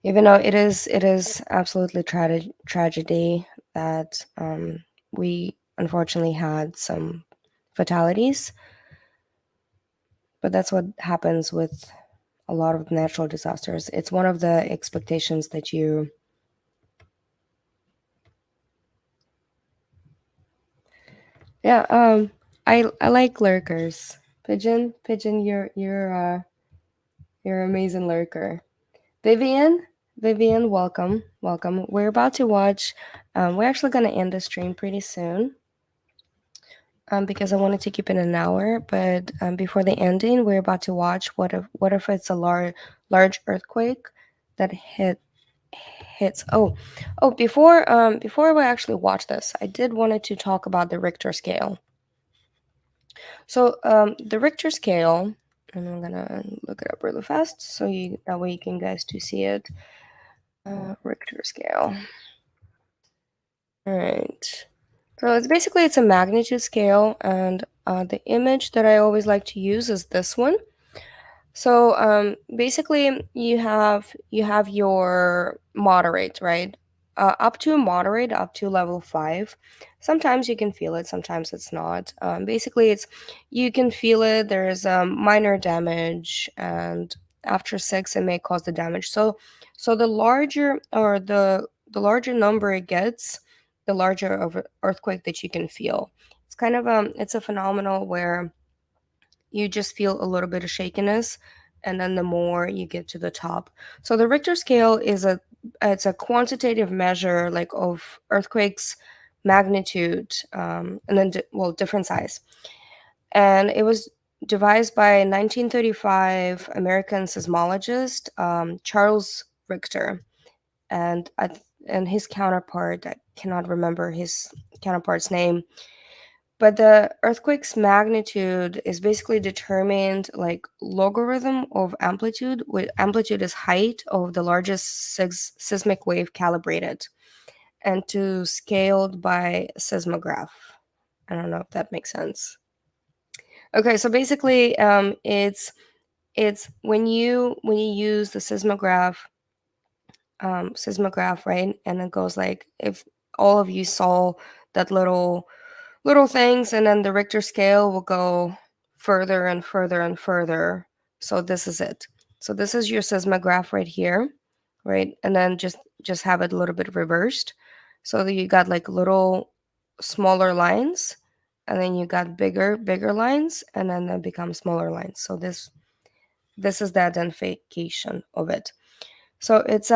Even though it is absolutely tragedy that we unfortunately had some fatalities, but that's what happens with a lot of natural disasters. It's one of the expectations that you yeah I like lurkers. Pigeon, you're an amazing lurker. Vivian, welcome. We're about to watch. We're actually going to end the stream pretty soon, because I wanted to keep it an hour. But before the ending, we're about to watch what if it's a large earthquake that hits. Before we actually watch this, I did wanted to talk about the Richter scale. So the Richter scale, and I'm gonna look it up really fast so that way you can guys to see it. Richter scale. All right. So it's a magnitude scale, and the image that I always like to use is this one. So basically, you have your moderate, right? Up to moderate, up to level 5. Sometimes you can feel it, sometimes it's not. Basically, it's you can feel it. There is minor damage, and after 6, it may cause the damage. So the larger or the larger number it gets, the larger of earthquake that you can feel. It's kind of it's a phenomenal where you just feel a little bit of shakiness, and then the more you get to the top. So the Richter scale is it's a quantitative measure like of earthquakes magnitude, and then different size. And it was devised by 1935 American seismologist Charles Richter, and and his counterpart, I cannot remember his counterpart's name, but the earthquake's magnitude is basically determined like logarithm of amplitude, with amplitude is height of the largest seismic wave calibrated, and to scaled by seismograph. I don't know if that makes sense. Okay, so basically, it's when you use the seismograph, right? And it goes like, if all of you saw that little things, and then the Richter scale will go further and further and further. So this is it. So this is your seismograph right here, right? And then just have it a little bit reversed, so that you got like little smaller lines, and then you got bigger lines, and then they become smaller lines. So this is the identification of it. So it's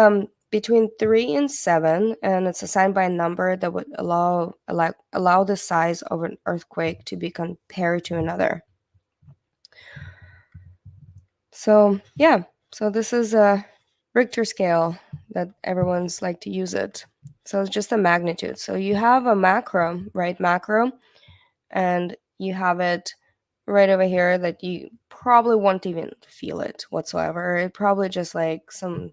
between 3 and 7, and it's assigned by a number that would allow the size of an earthquake to be compared to another. So yeah, so this is a Richter scale that everyone's like to use it. So it's just a magnitude. So you have a macro, right? Macro, and you have it right over here that you probably won't even feel it whatsoever. It probably just like some,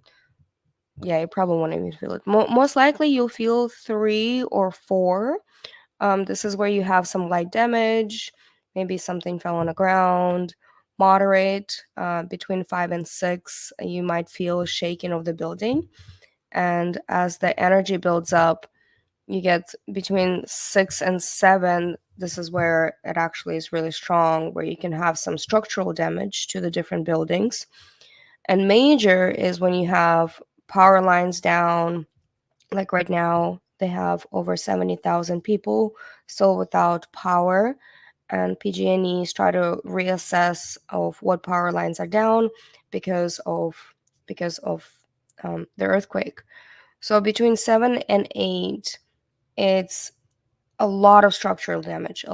yeah, you probably won't even feel it. Most likely you'll feel 3 or 4. This is where you have some light damage, maybe something fell on the ground. Moderate, between 5 and 6, you might feel shaking of the building. And as the energy builds up, you get between 6 and 7. This is where it actually is really strong, where you can have some structural damage to the different buildings. And major is when you have power lines down. Like right now, they have over 70,000 people still without power, and PG&Es try to reassess of what power lines are down because of the earthquake. So between 7 and 8, it's a lot of structural damage,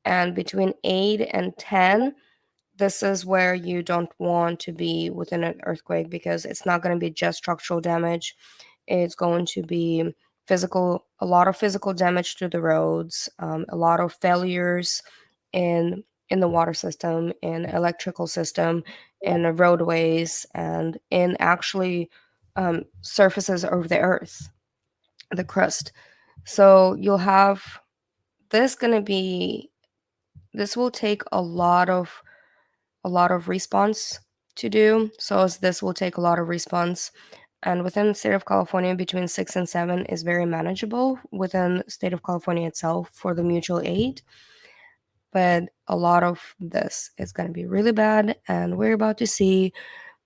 and between 8 and 10, this is where you don't want to be within an earthquake, because it's not going to be just structural damage. It's going to be a lot of physical damage to the roads, a lot of failures in the water system, in electrical system, in the roadways, and in actually surfaces of the earth, the crust. So you'll have this going to be this will take a lot of response to do. So this will take a lot of response. And within the state of California, between 6 and 7 is very manageable within the state of California itself for the mutual aid. But a lot of this is going to be really bad. And we're about to see,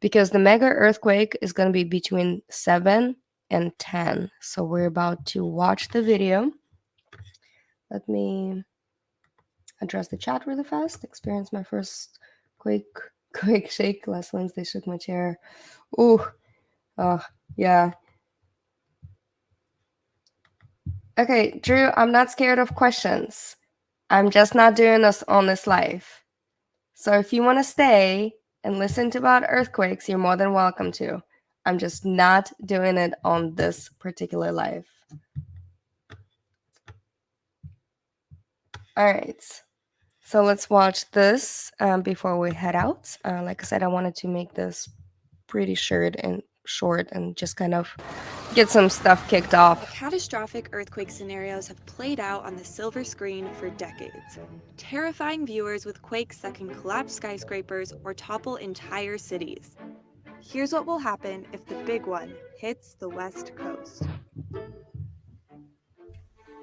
because the mega earthquake is going to be between 7 and 10. So we're about to watch the video. Let me address the chat really fast. Experience my first quick shake. Last Wednesday shook my chair. Ooh, yeah. Okay, Drew, I'm not scared of questions. I'm just not doing this on this live. So if you want to stay and listen to about earthquakes, you're more than welcome to. I'm just not doing it on this particular live. All right. So let's watch this before we head out. Like I said, I wanted to make this pretty short and just kind of get some stuff kicked off. Catastrophic earthquake scenarios have played out on the silver screen for decades, terrifying viewers with quakes that can collapse skyscrapers or topple entire cities. Here's what will happen if the big one hits the West Coast.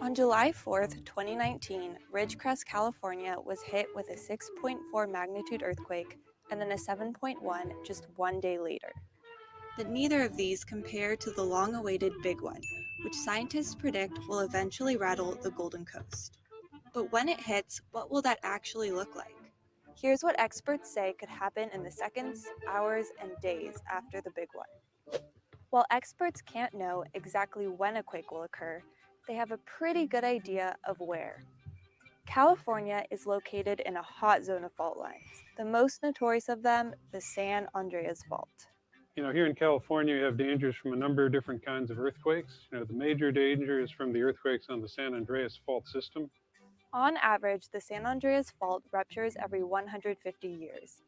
On July 4th, 2019, Ridgecrest, California was hit with a 6.4 magnitude earthquake and then a 7.1 just 1 day later. But neither of these compare to the long-awaited big one, which scientists predict will eventually rattle the Golden Coast. But when it hits, what will that actually look like? Here's what experts say could happen in the seconds, hours, and days after the big one. While experts can't know exactly when a quake will occur, they have a pretty good idea of where. California is located in a hot zone of fault lines, the most notorious of them, the San Andreas Fault. Here in California, you have dangers from a number of different kinds of earthquakes. The major danger is from the earthquakes on the San Andreas Fault system. On average, the San Andreas Fault ruptures every 150 years,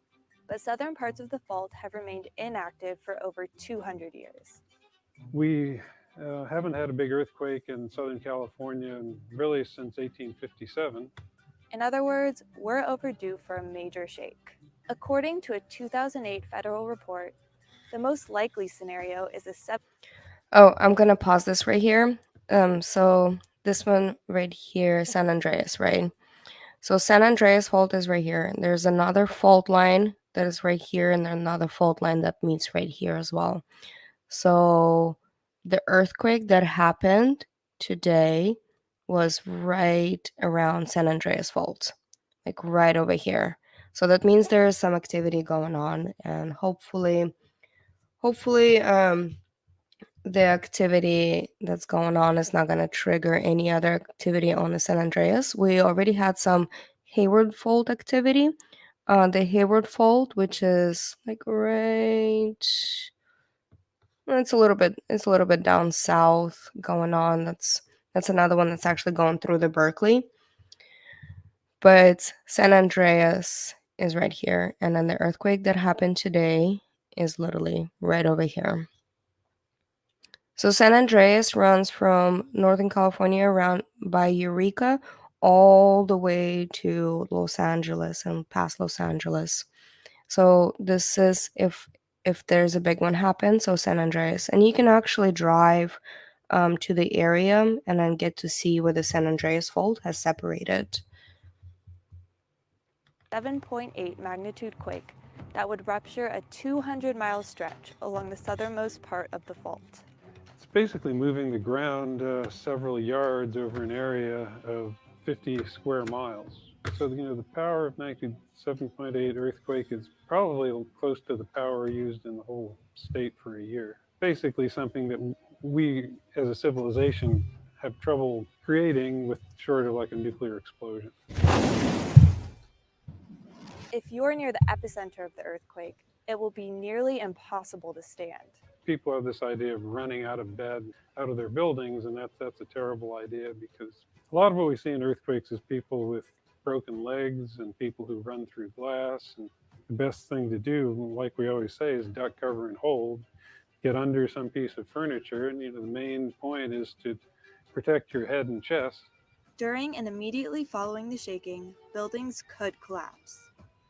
but southern parts of the fault have remained inactive for over 200 years. We haven't had a big earthquake in Southern California really since 1857. In other words, we're overdue for a major shake. According to a 2008 federal report, the most likely scenario is a Oh, I'm gonna pause this right here. So this one right here, San Andreas, right? So San Andreas fault is right here. There's another fault line that is right here, and another fault line that meets right here as well. So the earthquake that happened today was right around San Andreas fault, like right over here. So that means there is some activity going on, and hopefully, the activity that's going on is not going to trigger any other activity on the San Andreas. We already had some Hayward fault activity. The Hayward fault, which is like right, well, it's a little bit down south going on. That's another one that's actually going through the Berkeley. But San Andreas is right here, and then the earthquake that happened today is literally right over here. So San Andreas runs from Northern California around by Eureka all the way to Los Angeles and past Los Angeles. So this is if there's a big one happen, so San Andreas. And you can actually drive to the area and then get to see where the San Andreas fault has separated. 7.8 magnitude quake that would rupture a 200-mile stretch along the southernmost part of the fault. It's basically moving the ground several yards over an area of 50 square miles. So, the power of magnitude 7.8 earthquake is probably close to the power used in the whole state for a year. Basically something that we as a civilization have trouble creating with short of like a nuclear explosion. If you're near the epicenter of the earthquake, it will be nearly impossible to stand. People have this idea of running out of bed, out of their buildings, and that's a terrible idea because a lot of what we see in earthquakes is people with broken legs and people who run through glass. And the best thing to do, like we always say, is duck, cover, and hold. Get under some piece of furniture, and the main point is to protect your head and chest. During and immediately following the shaking, buildings could collapse.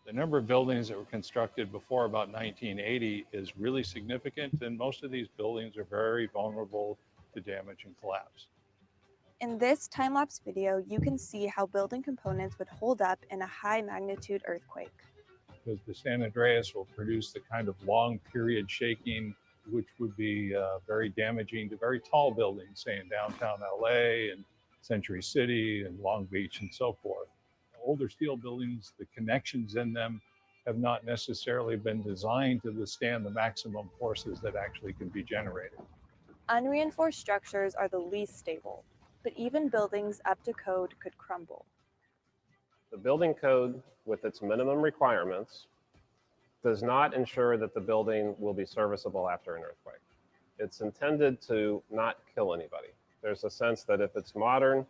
The number of buildings that were constructed before about 1980 is really significant, and most of these buildings are very vulnerable to damage and collapse. In this time-lapse video, you can see how building components would hold up in a high-magnitude earthquake. Because the San Andreas will produce the kind of long period shaking, which would be very damaging to very tall buildings, say in downtown LA and Century City and Long Beach and so forth. Older steel buildings, the connections in them have not necessarily been designed to withstand the maximum forces that actually can be generated. Unreinforced structures are the least stable, but even buildings up to code could crumble. The building code, with its minimum requirements, does not ensure that the building will be serviceable after an earthquake. It's intended to not kill anybody. There's a sense that if it's modern,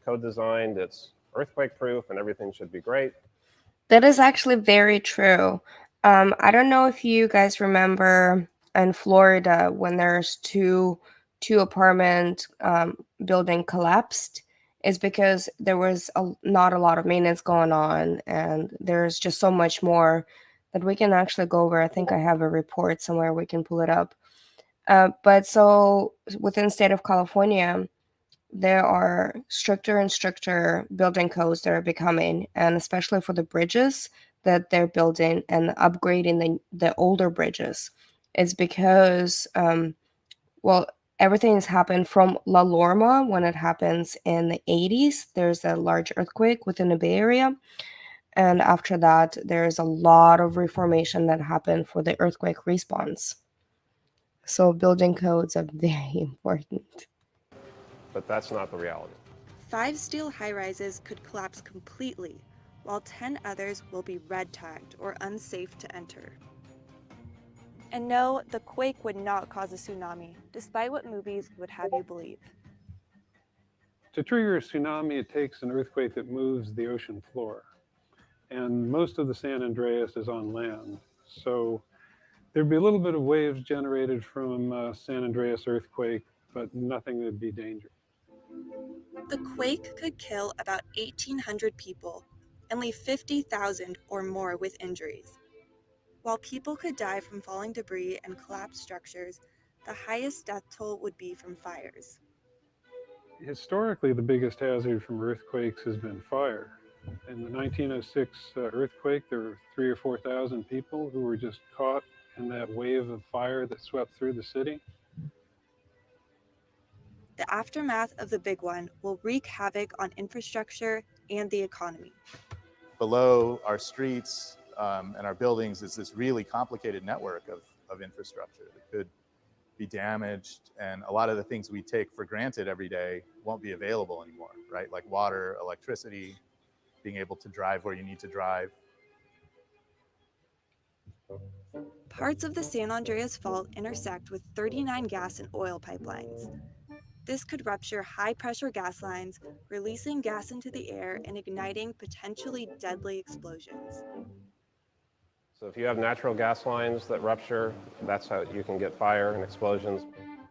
code designed, it's earthquake proof and everything should be great. That is actually very true. I don't know if you guys remember in Florida when there's two apartment building collapsed, is because there was not a lot of maintenance going on, and there's just so much more that we can actually go over. I think I have a report somewhere we can pull it up. But so within state of California, there are stricter and stricter building codes that are becoming, and especially for the bridges that they're building and upgrading the older bridges. It's because, well, everything's happened from La Lorma when it happens in the 80s. There's a large earthquake within the Bay Area. And after that, there's a lot of reformation that happened for the earthquake response. So building codes are very important. But that's not the reality. 5 steel high-rises could collapse completely, while 10 others will be red tagged or unsafe to enter. And no, the quake would not cause a tsunami, despite what movies would have you believe. To trigger a tsunami, it takes an earthquake that moves the ocean floor. And most of the San Andreas is on land. So there'd be a little bit of waves generated from San Andreas earthquake, but nothing that would be dangerous. The quake could kill about 1,800 people, and leave 50,000 or more with injuries. While people could die from falling debris and collapsed structures, the highest death toll would be from fires. Historically, the biggest hazard from earthquakes has been fire. In the 1906 earthquake, there were 3,000 or 4,000 people who were just caught in that wave of fire that swept through the city. The aftermath of the big one will wreak havoc on infrastructure and the economy. Below our streets and our buildings is this really complicated network of infrastructure that could be damaged, and a lot of the things we take for granted every day won't be available anymore, right? Like water, electricity, being able to drive where you need to drive. Parts of the San Andreas Fault intersect with 39 gas and oil pipelines. This could rupture high-pressure gas lines, releasing gas into the air and igniting potentially deadly explosions. So if you have natural gas lines that rupture, that's how you can get fire and explosions.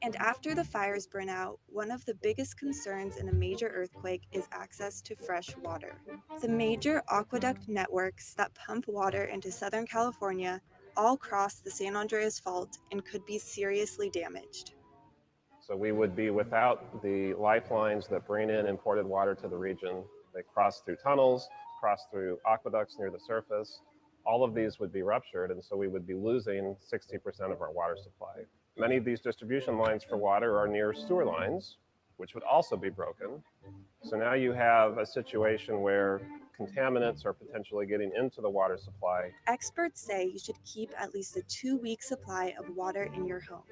And after the fires burn out, one of the biggest concerns in a major earthquake is access to fresh water. The major aqueduct networks that pump water into Southern California all cross the San Andreas Fault and could be seriously damaged. So we would be without the lifelines that bring in imported water to the region. They cross through tunnels, cross through aqueducts near the surface. All of these would be ruptured, and so we would be losing 60% of our water supply. Many of these distribution lines for water are near sewer lines, which would also be broken. So now you have a situation where contaminants are potentially getting into the water supply. Experts say you should keep at least a 2-week supply of water in your home.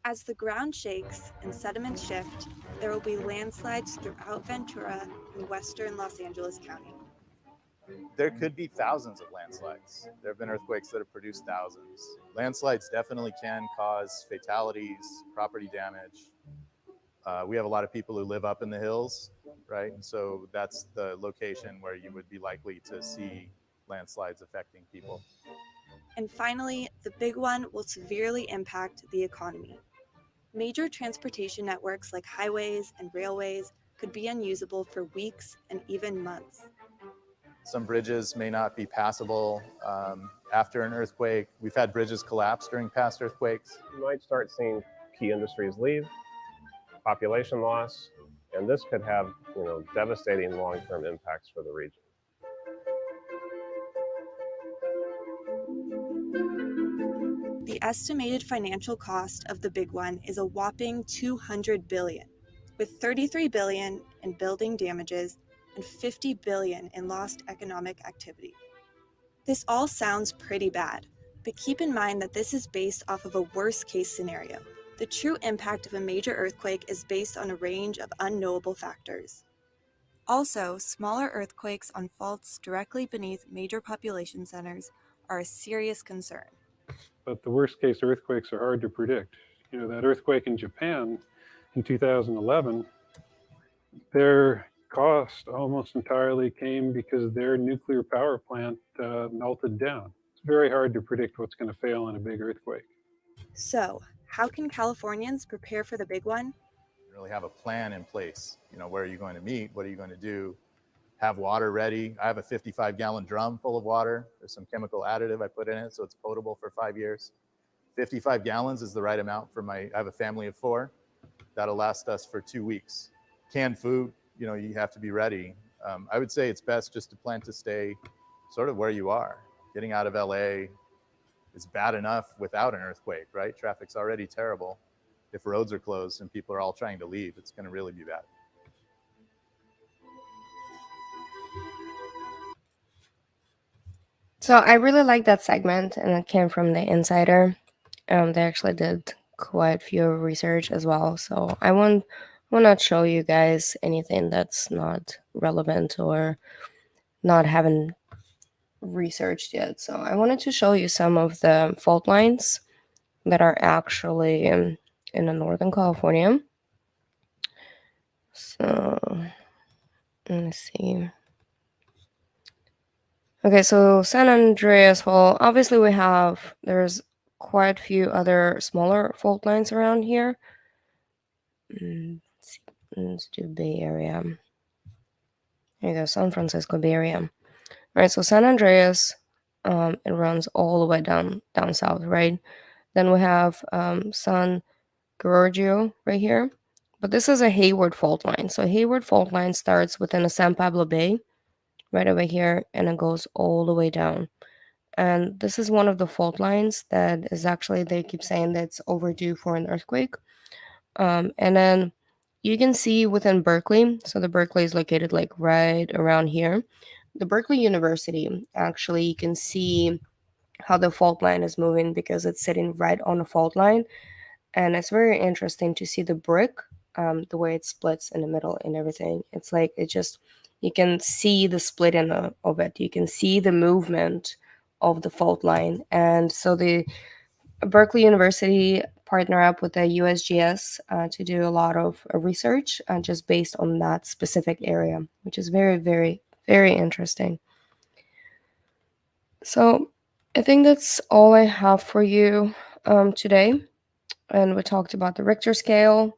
As the ground shakes and sediments shift, there will be landslides throughout Ventura and western Los Angeles County. There could be thousands of landslides. There have been earthquakes that have produced thousands. Landslides definitely can cause fatalities, property damage. We have a lot of people who live up in the hills, right? And so that's the location where you would be likely to see landslides affecting people. And finally, the big one will severely impact the economy. Major transportation networks like highways and railways could be unusable for weeks and even months. Some bridges may not be passable after an earthquake. We've had bridges collapse during past earthquakes. You might start seeing key industries leave, population loss, and this could have, devastating long-term impacts for the region. The estimated financial cost of the big one is a whopping $200 billion, with $33 billion in building damages and $50 billion in lost economic activity. This all sounds pretty bad, but keep in mind that this is based off of a worst-case scenario. The true impact of a major earthquake is based on a range of unknowable factors. Also, smaller earthquakes on faults directly beneath major population centers are a serious concern. But the worst case earthquakes are hard to predict. That earthquake in Japan in 2011, their cost almost entirely came because their nuclear power plant melted down. It's very hard to predict what's going to fail in a big earthquake. So, how can Californians prepare for the big one? Really have a plan in place. Where are you going to meet? What are you going to do? Have water ready. I have a 55-gallon drum full of water. There's some chemical additive I put in it, so it's potable for 5 years. 55 gallons is the right amount for I have a family of 4. That'll last us for 2 weeks. Canned food, you have to be ready. I would say it's best just to plan to stay sort of where you are. Getting out of LA is bad enough without an earthquake, right? Traffic's already terrible. If roads are closed and people are all trying to leave, it's going to really be bad. So I really like that segment, and it came from the Insider. They actually did quite a few research as well, so I will not show you guys anything that's not relevant or not haven't researched yet. So I wanted to show you some of the fault lines that are actually in Northern California. So let me see. Okay, so San Andreas, well, obviously there's quite a few other smaller fault lines around here. Let's do Bay Area. There you go, San Francisco Bay Area. right? So San Andreas, it runs all the way down south, right? Then we have San Giorgio right here. But this is a Hayward fault line. So Hayward fault line starts within a San Pablo Bay, right over here, and it goes all the way down. And this is one of the fault lines that is actually, they keep saying that it's overdue for an earthquake. And then you can see within Berkeley, so the Berkeley is located like right around here. The Berkeley University, actually, you can see how the fault line is moving because it's sitting right on the fault line. And it's very interesting to see the brick, the way it splits in the middle and everything. It's like it just, you can see the splitting of it. You can see the movement of the fault line. And so the Berkeley University partner up with the USGS to do a lot of research just based on that specific area, which is very, very, very interesting. So I think that's all I have for you today. And we talked about the Richter scale.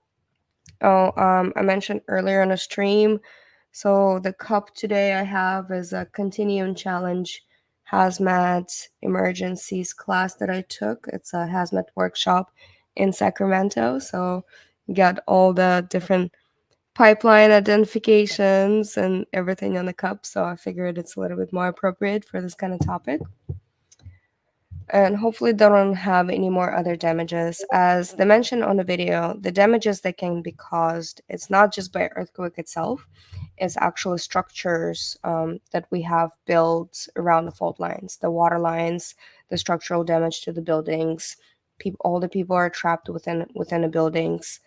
I mentioned earlier on a stream. So the cup today I have is a Continuum Challenge Hazmat Emergencies class that I took. It's a hazmat workshop in Sacramento. So you got all the different pipeline identifications and everything on the cup. So I figured it's a little bit more appropriate for this kind of topic. And hopefully they don't have any more other damages. As they mentioned on the video, the damages that can be caused, it's not just by earthquake itself, it's actually structures that we have built around the fault lines, the water lines, the structural damage to the buildings. All the people are trapped within the buildings,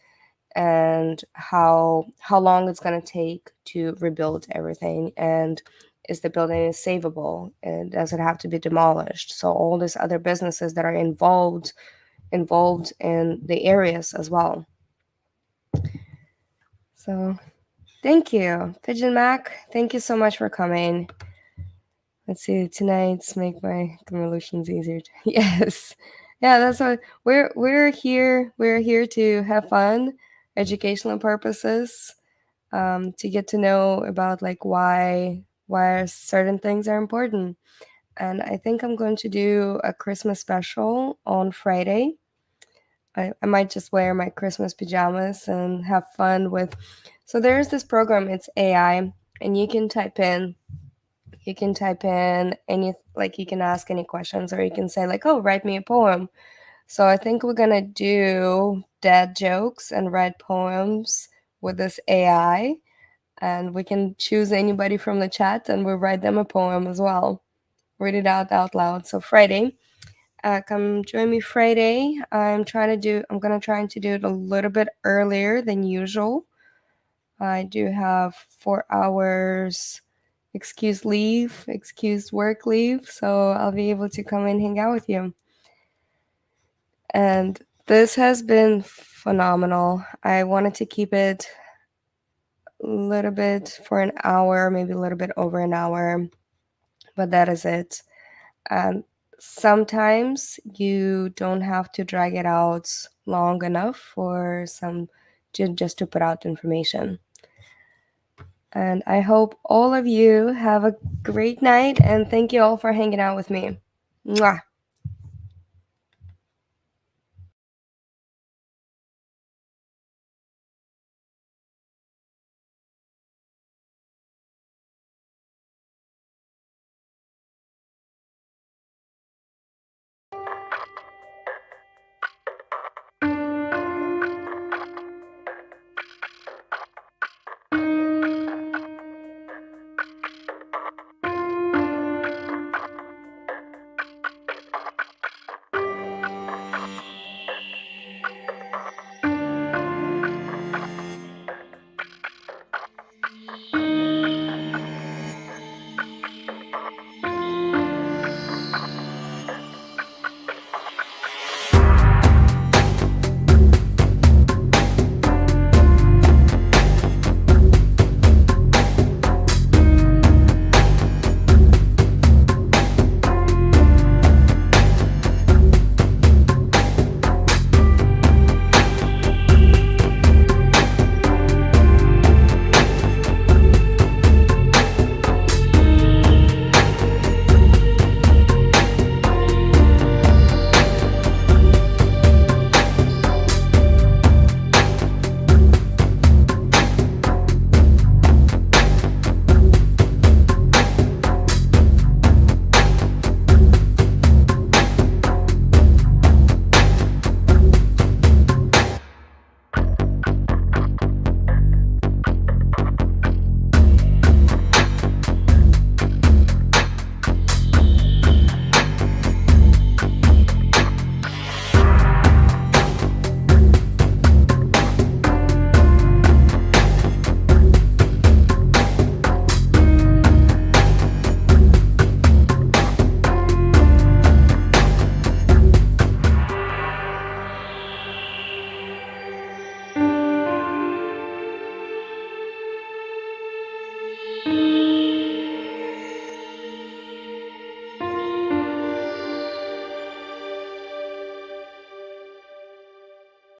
and how long it's going to take to rebuild everything, and is the building savable, and does it have to be demolished? So all these other businesses that are involved in the areas as well. So thank you, Pigeon Mac. Thank you so much for coming. Let's see, tonight's make my convolutions easier. Yes, yeah, that's what we're here. We're here to have fun, educational purposes, to get to know about like why certain things are important. And I think I'm going to do a Christmas special on Friday. I might just wear my Christmas pajamas and have fun with. So there's this program, it's AI, and you can type in any, like you can ask any questions, or you can say like, oh, write me a poem. So I think we're gonna do dad jokes and write poems with this AI, and we can choose anybody from the chat and we'll write them a poem as well. Read it out loud. So Friday, come join me Friday. I'm gonna try to do it a little bit earlier than usual. I do have 4 hours excused work leave, so I'll be able to come and hang out with you. And this has been phenomenal. I wanted to keep it a little bit for an hour, maybe a little bit over an hour, but that is it. Sometimes you don't have to drag it out long enough for just to put out information. And I hope all of you have a great night, and thank you all for hanging out with me. Mwah.